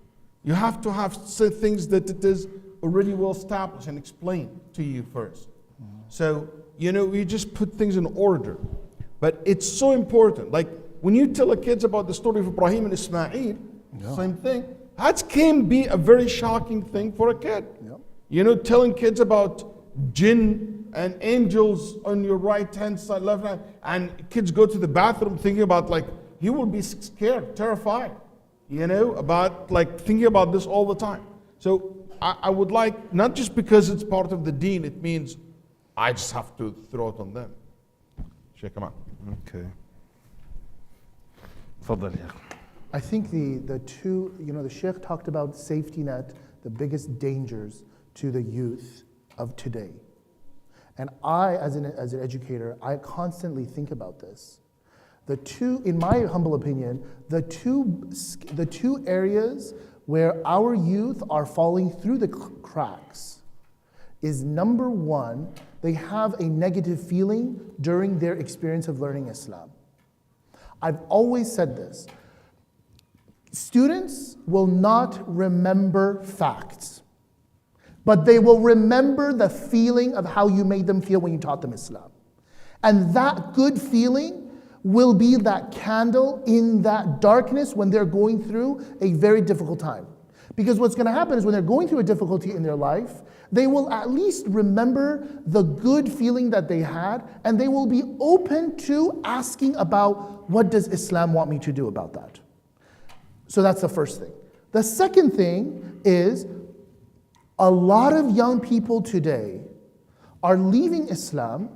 You have to have things that it is already well established and explained to you first. So, we just put things in order. But it's so important. Like, when you tell the kids about the story of Ibrahim and Ismail, same thing. That can be a very shocking thing for a kid. telling kids about jinn and angels on your right hand side, left hand, and kids go to the bathroom thinking about he will be scared, terrified, about thinking about this all the time. So I would like, not just because it's part of the deen, it means I just have to throw it on them. Sheikh, come on. Okay. تفضل يا أخي. I think the two, the Sheikh talked about safety net, the biggest dangers to the youth of today. And I, as an educator, I constantly think about this. The two, in my humble opinion, the two areas where our youth are falling through the cracks is, number one, they have a negative feeling during their experience of learning Islam. I've always said this. Students will not remember facts, but they will remember the feeling of how you made them feel when you taught them Islam. And that good feeling will be that candle in that darkness when they're going through a very difficult time. Because what's going to happen is when they're going through a difficulty in their life, they will at least remember the good feeling that they had, and they will be open to asking about, what does Islam want me to do about that? So that's the first thing. The second thing is, a lot of young people today are leaving Islam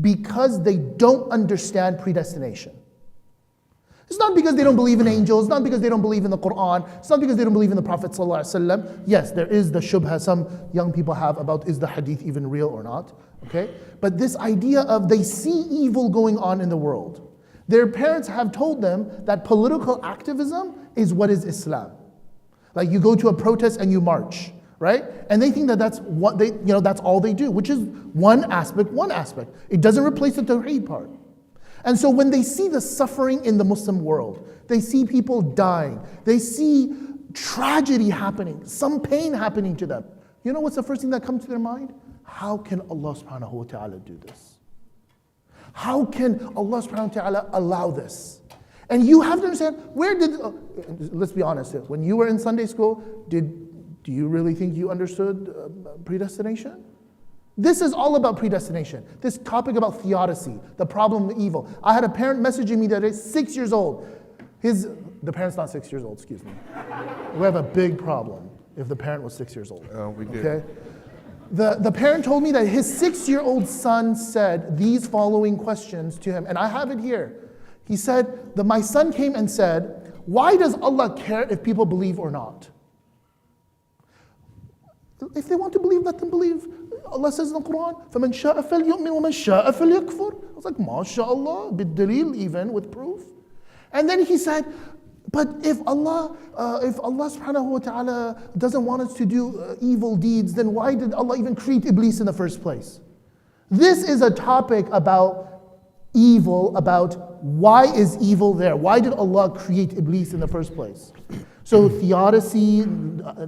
because they don't understand predestination. It's not because they don't believe in angels, it's not because they don't believe in the Quran, it's not because they don't believe in the Prophet ﷺ. Yes, there is the shubha some young people have about, is the hadith even real or not? Okay? But this idea of they see evil going on in the world. Their parents have told them that political activism is what is Islam. Like you go to a protest and you march, right? And they think that that's what they, that's all they do, which is one aspect. It doesn't replace the tawheed part. And so when they see the suffering in the Muslim world, they see people dying, they see tragedy happening, some pain happening to them. You know what's the first thing that comes to their mind? How can Allah subhanahu wa ta'ala do this? How can Allah subhanahu wa ta'ala allow this? And you have to understand, let's be honest, when you were in Sunday school, do you really think you understood predestination? This is all about predestination. This topic about theodicy, the problem of evil. I had a parent messaging me the other day, 6 years old. The parent's not 6 years old, excuse me. We have a big problem if the parent was 6 years old. We did. Okay? The parent told me that his 6-year-old son said these following questions to him, and I have it here. He said, my son came and said, why does Allah care if people believe or not? If they want to believe, let them believe. Allah says in the Quran, فَمَنْ شَاءَ فَلْيُؤْمِنْ وَمَنْ شَاءَ فَلْيَكْفُرْ. I was like, MashaAllah, bid-dalil, even with proof. And then he said, but if Allah subhanahu wa ta'ala doesn't want us to do evil deeds, then why did Allah even create Iblis in the first place? This is a topic about evil, about why is evil there? Why did Allah create Iblis in the first place? So theodicy,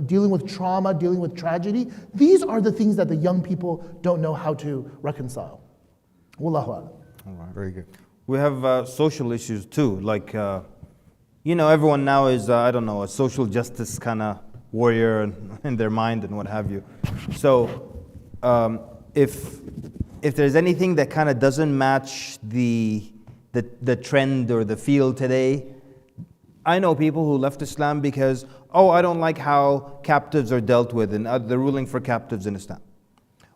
dealing with trauma, dealing with tragedy, these are the things that the young people don't know how to reconcile. Wallahu a'lam. All right, very good. We have social issues too, like, everyone now is, a social justice kind of warrior in their mind and what have you. So if there's anything that kind of doesn't match the trend or the field today, I know people who left Islam because, I don't like how captives are dealt with and the ruling for captives in Islam.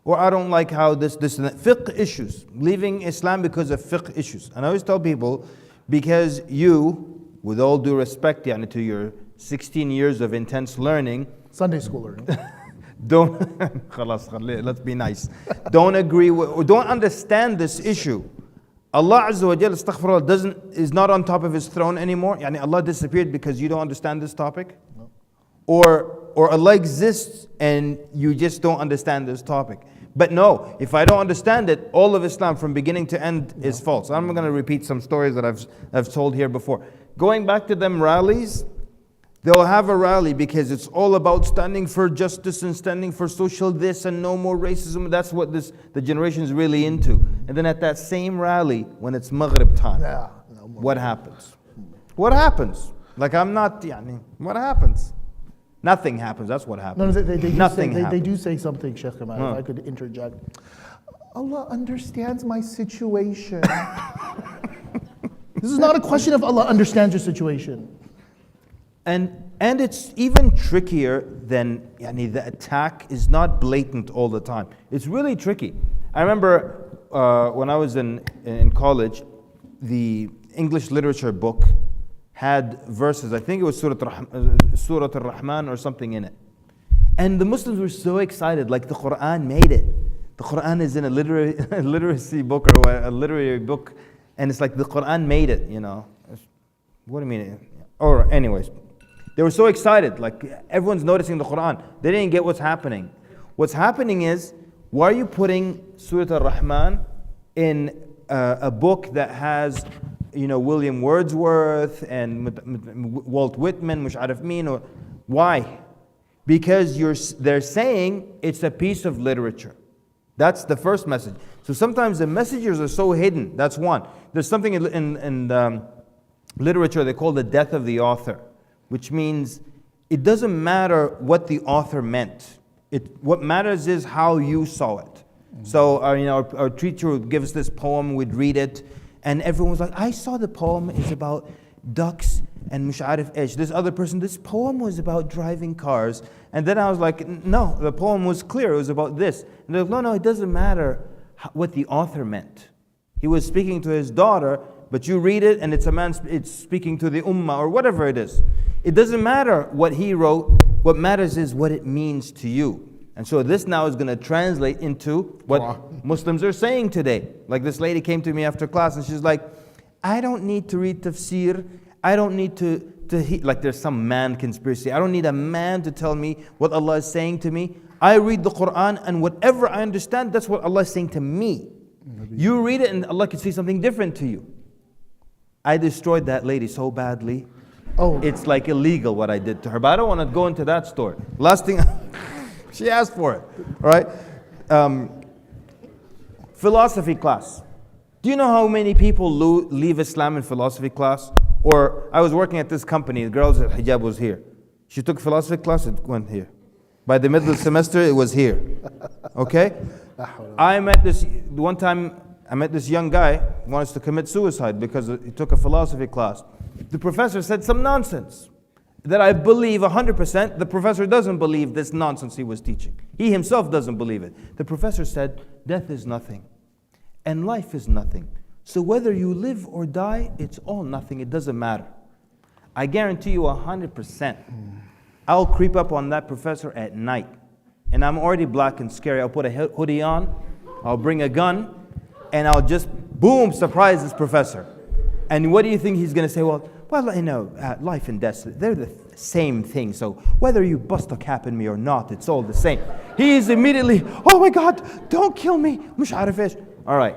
Or I don't like how this and that. Fiqh issues. Leaving Islam because of fiqh issues. And I always tell people, because you, with all due respect to your 16 years of intense learning, Sunday school learning. Let's be nice. Don't agree with, or don't understand this issue. Allah Azza wa Jal, astaghfirullah, is not on top of His throne anymore. Allah disappeared because you don't understand this topic? No. Or Allah exists and you just don't understand this topic. But no, if I don't understand it, all of Islam from beginning to end is false. I'm going to repeat some stories that I've told here before. Going back to them rallies, they'll have a rally because it's all about standing for justice and standing for social this and no more racism. That's what the generation is really into. And then at that same rally, when it's Maghrib time, what happens? What happens? Like what happens? Nothing happens. That's what happens. No, they Nothing they happens. do say something, Sheikh Kamal, if I could interject. Allah understands my situation. This is not a question of Allah understands your situation. And it's even trickier than, the attack is not blatant all the time. It's really tricky. I remember when I was in college, the English literature book had verses, I think it was Surah Al-Rahman or something in it. And the Muslims were so excited, like the Quran made it. The Quran is in a literacy book or a literary book, and it's like the Quran made it, What do you mean? Or anyways, they were so excited, like everyone's noticing the Quran. They didn't get what's happening. What's happening is, why are you putting Surah Al-Rahman in a book that has, William Wordsworth and Walt Whitman, Musharraf Min, or why? Because they're saying it's a piece of literature. That's the first message. So sometimes the messages are so hidden. That's one. There's something in literature they call the death of the author, which means it doesn't matter what the author meant. What matters is how you saw it. So our teacher would give us this poem, we'd read it, and everyone was like, I saw the poem is about ducks and Musharraf Ish. This other person, this poem was about driving cars. And then I was like, no, the poem was clear, it was about this. And they're like, no, it doesn't matter what the author meant. He was speaking to his daughter, but you read it and it's speaking to the ummah or whatever it is. It doesn't matter what he wrote, what matters is what it means to you. And so this now is going to translate into what Muslims are saying today. Like this lady came to me after class and she's like, I don't need to read tafsir. I don't need to like there's some man conspiracy. I don't need a man to tell me what Allah is saying to me. I read the Quran and whatever I understand, that's what Allah is saying to me. You read it and Allah can say something different to you. I destroyed that lady so badly. Oh, It's like illegal what I did to her. But I don't want to go into that story. Last thing, she asked for it. All right? Philosophy class. Do you know how many people leave Islam in philosophy class? Or I was working at this company, the girl's hijab was here. She took philosophy class, it went here. By the middle of the semester, it was here. Okay? One time, I met this young guy who wants to commit suicide because he took a philosophy class. The professor said some nonsense that I believe 100%. The professor doesn't believe this nonsense he was teaching. He himself doesn't believe it. The professor said, death is nothing and life is nothing. So whether you live or die, it's all nothing. It doesn't matter. I guarantee you 100%. I'll creep up on that professor at night. And I'm already black and scary. I'll put a hoodie on. I'll bring a gun. And I'll just, boom, surprise this professor. And what do you think he's going to say? Well, life and death, they're the same thing. So whether you bust a cap in me or not, it's all the same. He is immediately, oh my God, don't kill me. Musharraf Ish. All right.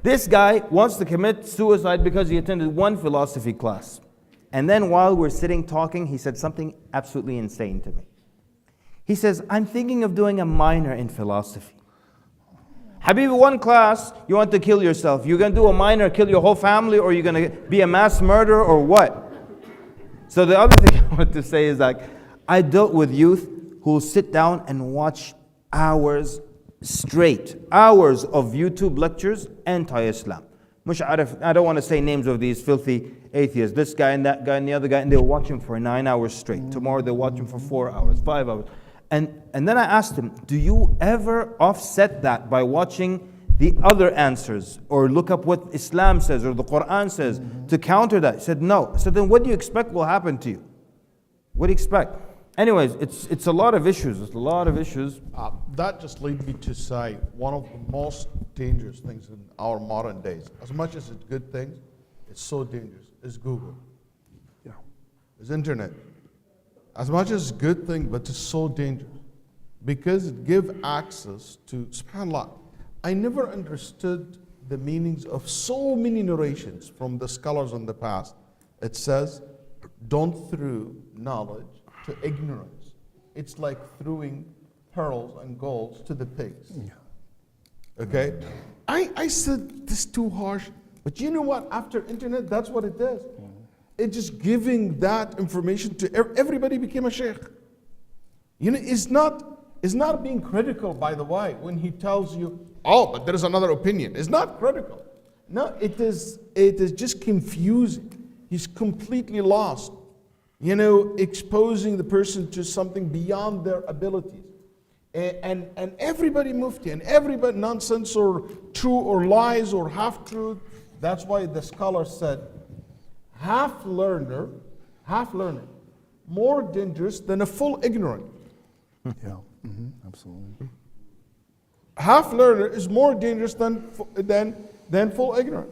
This guy wants to commit suicide because he attended one philosophy class. And then while we're sitting talking, he said something absolutely insane to me. He says, I'm thinking of doing a minor in philosophy. Habibi, one class, you want to kill yourself. You're going to do a minor, kill your whole family, or you're going to be a mass murderer, or what? So the other thing I want to say is like, I dealt with youth who will sit down and watch hours straight, hours of YouTube lectures, anti-Islam. Musharraf, I don't want to say names of these filthy atheists, this guy and that guy and the other guy, and they'll watch him for 9 hours straight. Tomorrow they'll watch him for 4 hours, 5 hours. And then I asked him, do you ever offset that by watching the other answers or look up what Islam says or the Quran says to counter that? He said, no. I said, then what do you expect will happen to you? What do you expect? Anyways, it's a lot of issues. It's a lot of issues. That just leads me to say one of the most dangerous things in our modern days, as much as it's good things, it's so dangerous, is Google. Yeah. It's internet. As much as it's a good thing, but it's so dangerous. Because it gives access to, subhanAllah, I never understood the meanings of so many narrations from the scholars in the past. It says, don't throw knowledge to ignorance. It's like throwing pearls and golds to the pigs. Yeah. Okay? I said this too harsh, but you know what? After internet, that's what it does. It's just giving that information to everybody became a sheikh. It's not being critical, by the way, when he tells you, oh, but there is another opinion. It's not critical. No, it is just confusing. He's completely lost. Exposing the person to something beyond their abilities. And everybody mufti, and everybody nonsense or true or lies or half-truth. That's why the scholar said, half learner, more dangerous than a full ignorant. Yeah, absolutely. Half learner is more dangerous than full ignorant.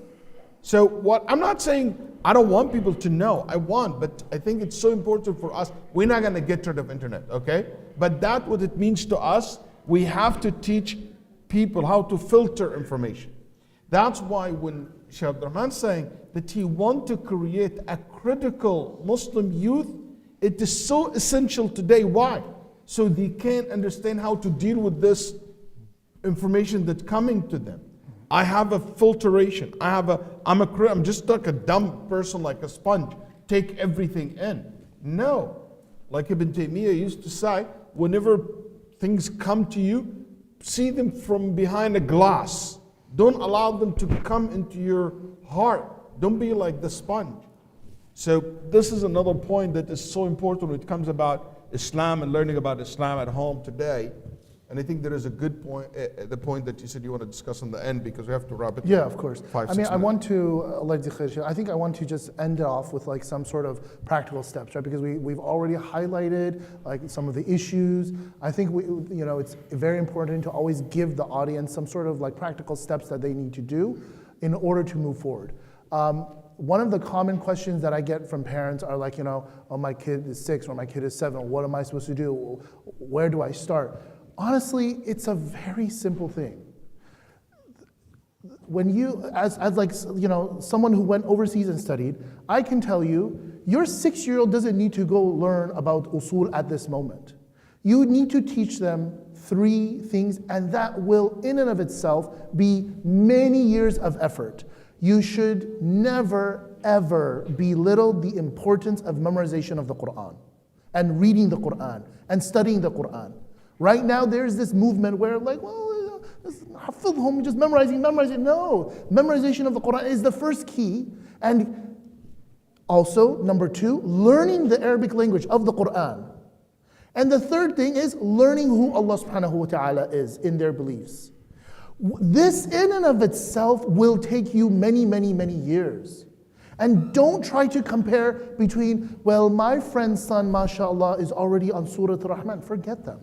So what I'm not saying I don't want people to know. I want, but I think it's so important for us. We're not going to get rid of internet, okay? But that's what it means to us. We have to teach people how to filter information. That's why when Sheikh Abdurrahman's saying that he wants to create a critical Muslim youth, it is so essential today. Why? So they can understand how to deal with this information that's coming to them. I have a filtration. I'm just like a dumb person, like a sponge. Take everything in. No. Like Ibn Taymiyyah used to say, whenever things come to you, see them from behind a glass. Don't allow them to come into your heart. Don't be like the sponge. So this is another point that is so important when it comes about Islam and learning about Islam at home today. And I think there is a good point, the point that you said you want to discuss in the end, because we have to wrap it. Yeah, of course. 5, 6 I minutes. want to, I think I want to just end it off with like some sort of practical steps, right? Because we've already highlighted like some of the issues. I think it's very important to always give the audience some sort of like practical steps that they need to do in order to move forward. One of the common questions that I get from parents are like, oh, my kid is 6 or my kid is 7. What am I supposed to do? Where do I start? Honestly, it's a very simple thing. When you, as like, someone who went overseas and studied, I can tell you, your 6-year-old doesn't need to go learn about usul at this moment. You need to teach them 3 things, and that will, in and of itself, be many years of effort. You should never, ever belittle the importance of memorization of the Quran, and reading the Quran, and studying the Quran. Right now, there's this movement where, like, well, just memorizing. No, memorization of the Quran is the first key. And also, number 2, learning the Arabic language of the Quran. And the third thing is learning who Allah subhanahu wa ta'ala is in their beliefs. This in and of itself will take you many, many, many years. And don't try to compare between, well, my friend's son, mashallah, is already on Surah Ar-Rahman. Forget them.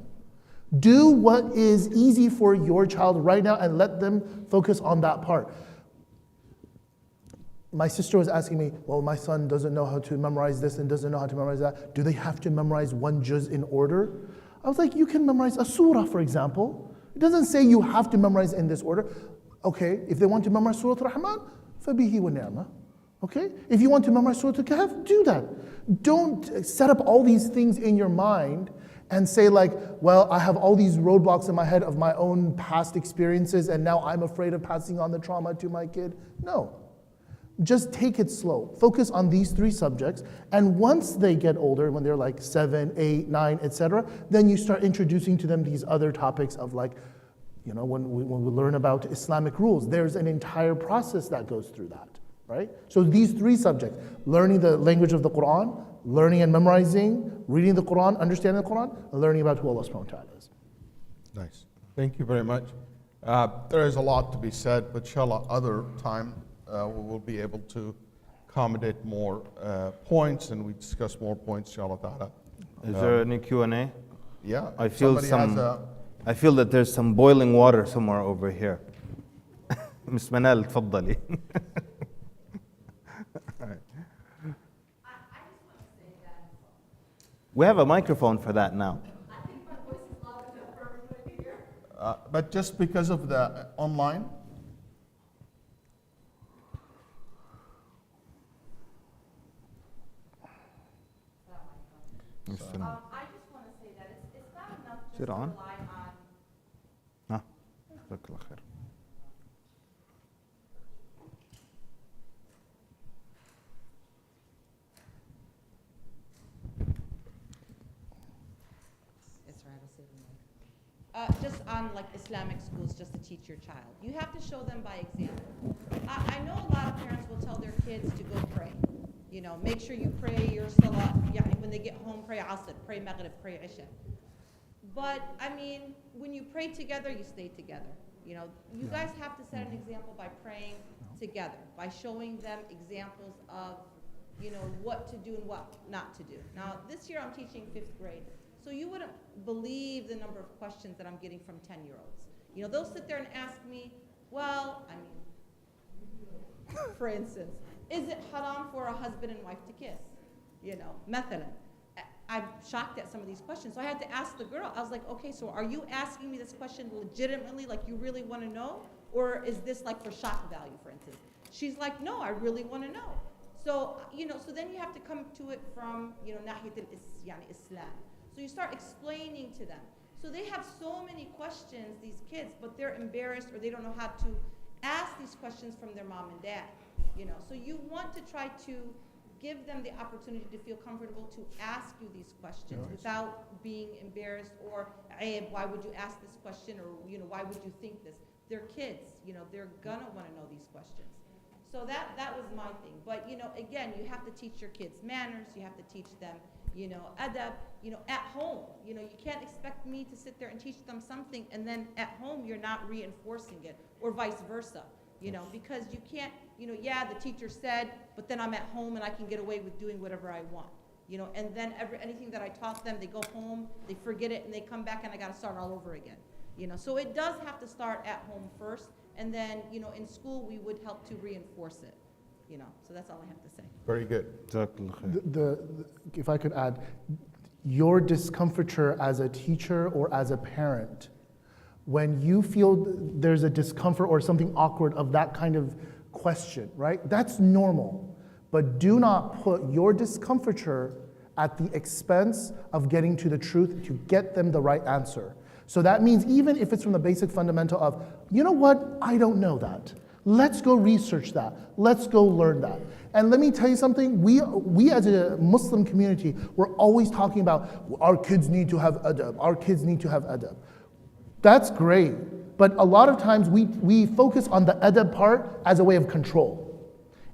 Do what is easy for your child right now and let them focus on that part. My sister was asking me, well, my son doesn't know how to memorize this and doesn't know how to memorize that. Do they have to memorize one juz in order? I was like, you can memorize a surah, for example. It doesn't say you have to memorize in this order. Okay, if they want to memorize Surah Ar-Rahman, فَبِهِ وَنِعْمَةً. Okay, if you want to memorize Surah Al-Kahf, do that. Don't set up all these things in your mind and say like, well, I have all these roadblocks in my head of my own past experiences and now I'm afraid of passing on the trauma to my kid. No. Just take it slow. Focus on these 3 subjects, and once they get older, when they're like 7, 8, 9, etc., then you start introducing to them these other topics of like, when we learn about Islamic rules, there's an entire process that goes through that, right? So these 3 subjects, learning the language of the Quran, learning and memorizing, reading the Quran, understanding the Quran, and learning about who Allah subhanahu wa ta'ala is. Nice. Thank you very much. There is a lot to be said, but inshallah, other time we will be able to accommodate more points, and we discuss more points, inshallah ta'ala. Is there any Q&A? Yeah. I feel somebody has a, I feel that there's some boiling water somewhere over here. Miss Manal, تفضلي. We have a microphone for that now. I think my voice is loud enough for everybody to hear. but just because of the online, I just want to say that it's not enough just Is it to on? rely on. Ah, جزاك الله خير. on like Islamic schools just to teach your child. You have to show them by example. I know a lot of parents will tell their kids to go pray. You know, make sure you pray your salah. When they get home, pray Asr, pray Maghrib, pray Isha. But I mean, when you pray together, you stay together. You know, you guys have to set an example by praying together, by showing them examples of, you know, what to do and what not to do. Now, this year I'm teaching 5th grade, so you wouldn't believe the number of questions that I'm getting from 10-year-olds. You know, they'll sit there and ask me, well, I mean, for instance, is it haram for a husband and wife to kiss? You know, mathalan. I'm shocked at some of these questions. So I had to ask the girl, I was like, okay, so are you asking me this question legitimately, like you really want to know? Or is this like for shock value, for instance? She's like, no, I really want to know. So, you know, so then you have to come to it from, you know, nahiyat al-Islam. So you start explaining to them. So they have so many questions, these kids, but they're embarrassed or they don't know how to ask these questions from their mom and dad. You know, so you want to try to give them the opportunity to feel comfortable to ask you these questions without being embarrassed or, hey, why would you ask this question, or, you know, why would you think this? They're kids, you know, they're gonna want to know these questions. So that was my thing. But, you know, again, you have to teach your kids manners, you have to teach them, you know, adab, you know, at home. You know, you can't expect me to sit there and teach them something and then at home you're not reinforcing it, or vice versa. You know, because you can't, you know, yeah, the teacher said, but then I'm at home and I can get away with doing whatever I want. You know, and then anything that I taught them, they go home, they forget it, and they come back and I got to start all over again. You know, so it does have to start at home first, and then, you know, in school we would help to reinforce it. You know, so that's all I have to say. Very good. If I could add, your discomfiture as a teacher or as a parent, when you feel there's a discomfort or something awkward of that kind of question, right? That's normal. But do not put your discomfiture at the expense of getting to the truth to get them the right answer. So that means even if it's from the basic fundamental of, you know what, I don't know that. Let's go research that. Let's go learn that. And let me tell you something, we as a Muslim community, we're always talking about our kids need to have adab, our kids need to have adab. That's great, but a lot of times we focus on the adab part as a way of control.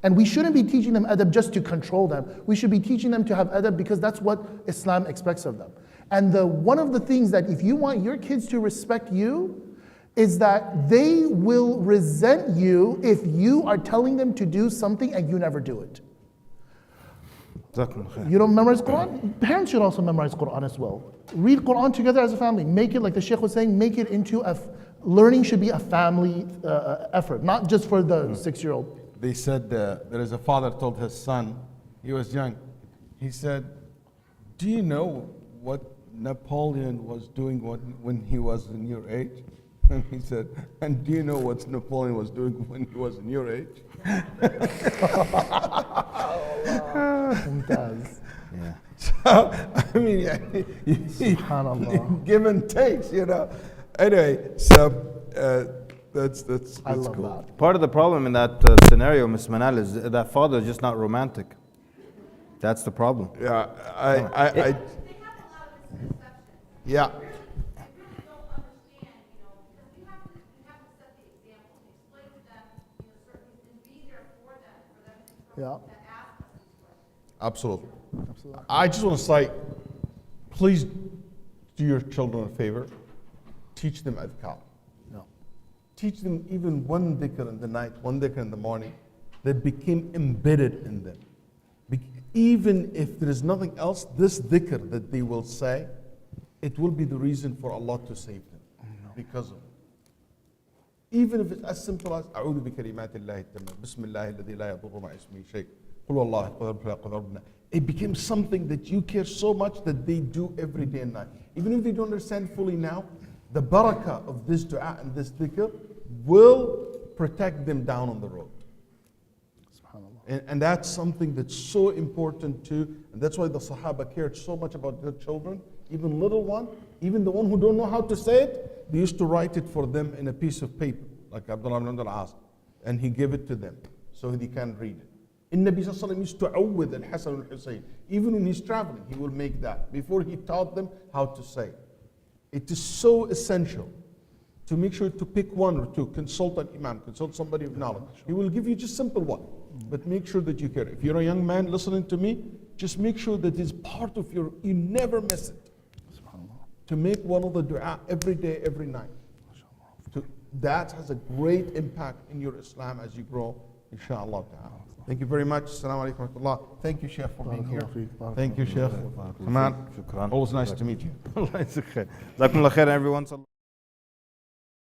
And we shouldn't be teaching them adab just to control them. We should be teaching them to have adab because that's what Islam expects of them. And one of the things that if you want your kids to respect you is that they will resent you if you are telling them to do something and you never do it. You don't memorize Quran? Parents should also memorize Quran as well. Read Quran together as a family. Make it, like the Sheikh was saying, make it into learning should be a family effort, not just for the 6-year-old. They said there is a father told his son, he was young, he said, do you know what Napoleon was doing when he was in your age? And he said, and do you know what Napoleon was doing when he was in your age? Mumtaz. Yeah. So, I mean, Subhanallah. give and takes, you know. Anyway, so that's I love cool. that. Part of the problem in that scenario, Ms. Manal, is that father is just not romantic. That's the problem. Yeah, I They have a lot of misconceptions. yeah. They really don't understand, you know, because you have to set the example, explain to them, you know, certain things, and be there for them Yeah. that ask us these questions. Absolutely. Absolutely. I just want to say, please do your children a favor. Teach them adhkar. No. Teach them even one dhikr in the night, one dhikr in the morning, that became embedded in them. Even if there is nothing else, this dhikr that they will say, it will be the reason for Allah to save them because of it. Even if it's as simple as أعوذ بكلمات الله التامات بسم الله الذي لا يضر مع اسمه شيء قل والله قد ربنا. It becomes something that you care so much that they do every day and night. Even if they don't understand fully now, the barakah of this dua and this dhikr will protect them down on the road. And that's something that's so important too. And that's why the Sahaba cared so much about their children, even little one, even the one who don't know how to say it, they used to write it for them in a piece of paper, like Abdullah ibn al-As, and he gave it to them so they can read it. And Nabi Sallallahu Alaihi Wasallam used to awwid al-Hasan al-Hussein. Even when he's traveling, he will make that before he taught them how to say. It is so essential to make sure to pick one or two, consult an imam, consult somebody of knowledge. He will give you just simple one, but make sure that you care. If you're a young man listening to me, just make sure that it's part of your, you never miss it. To make one of the dua every day, every night. That has a great impact in your Islam as you grow, inshallah ta'ala. Thank you very much. Assalamu alaikum wa rahmatullah. Thank you, Sheikh, for being here. Thank you, Sheikh. Always nice to meet you. الله يجزيك خير. جزاكم الله خير everyone.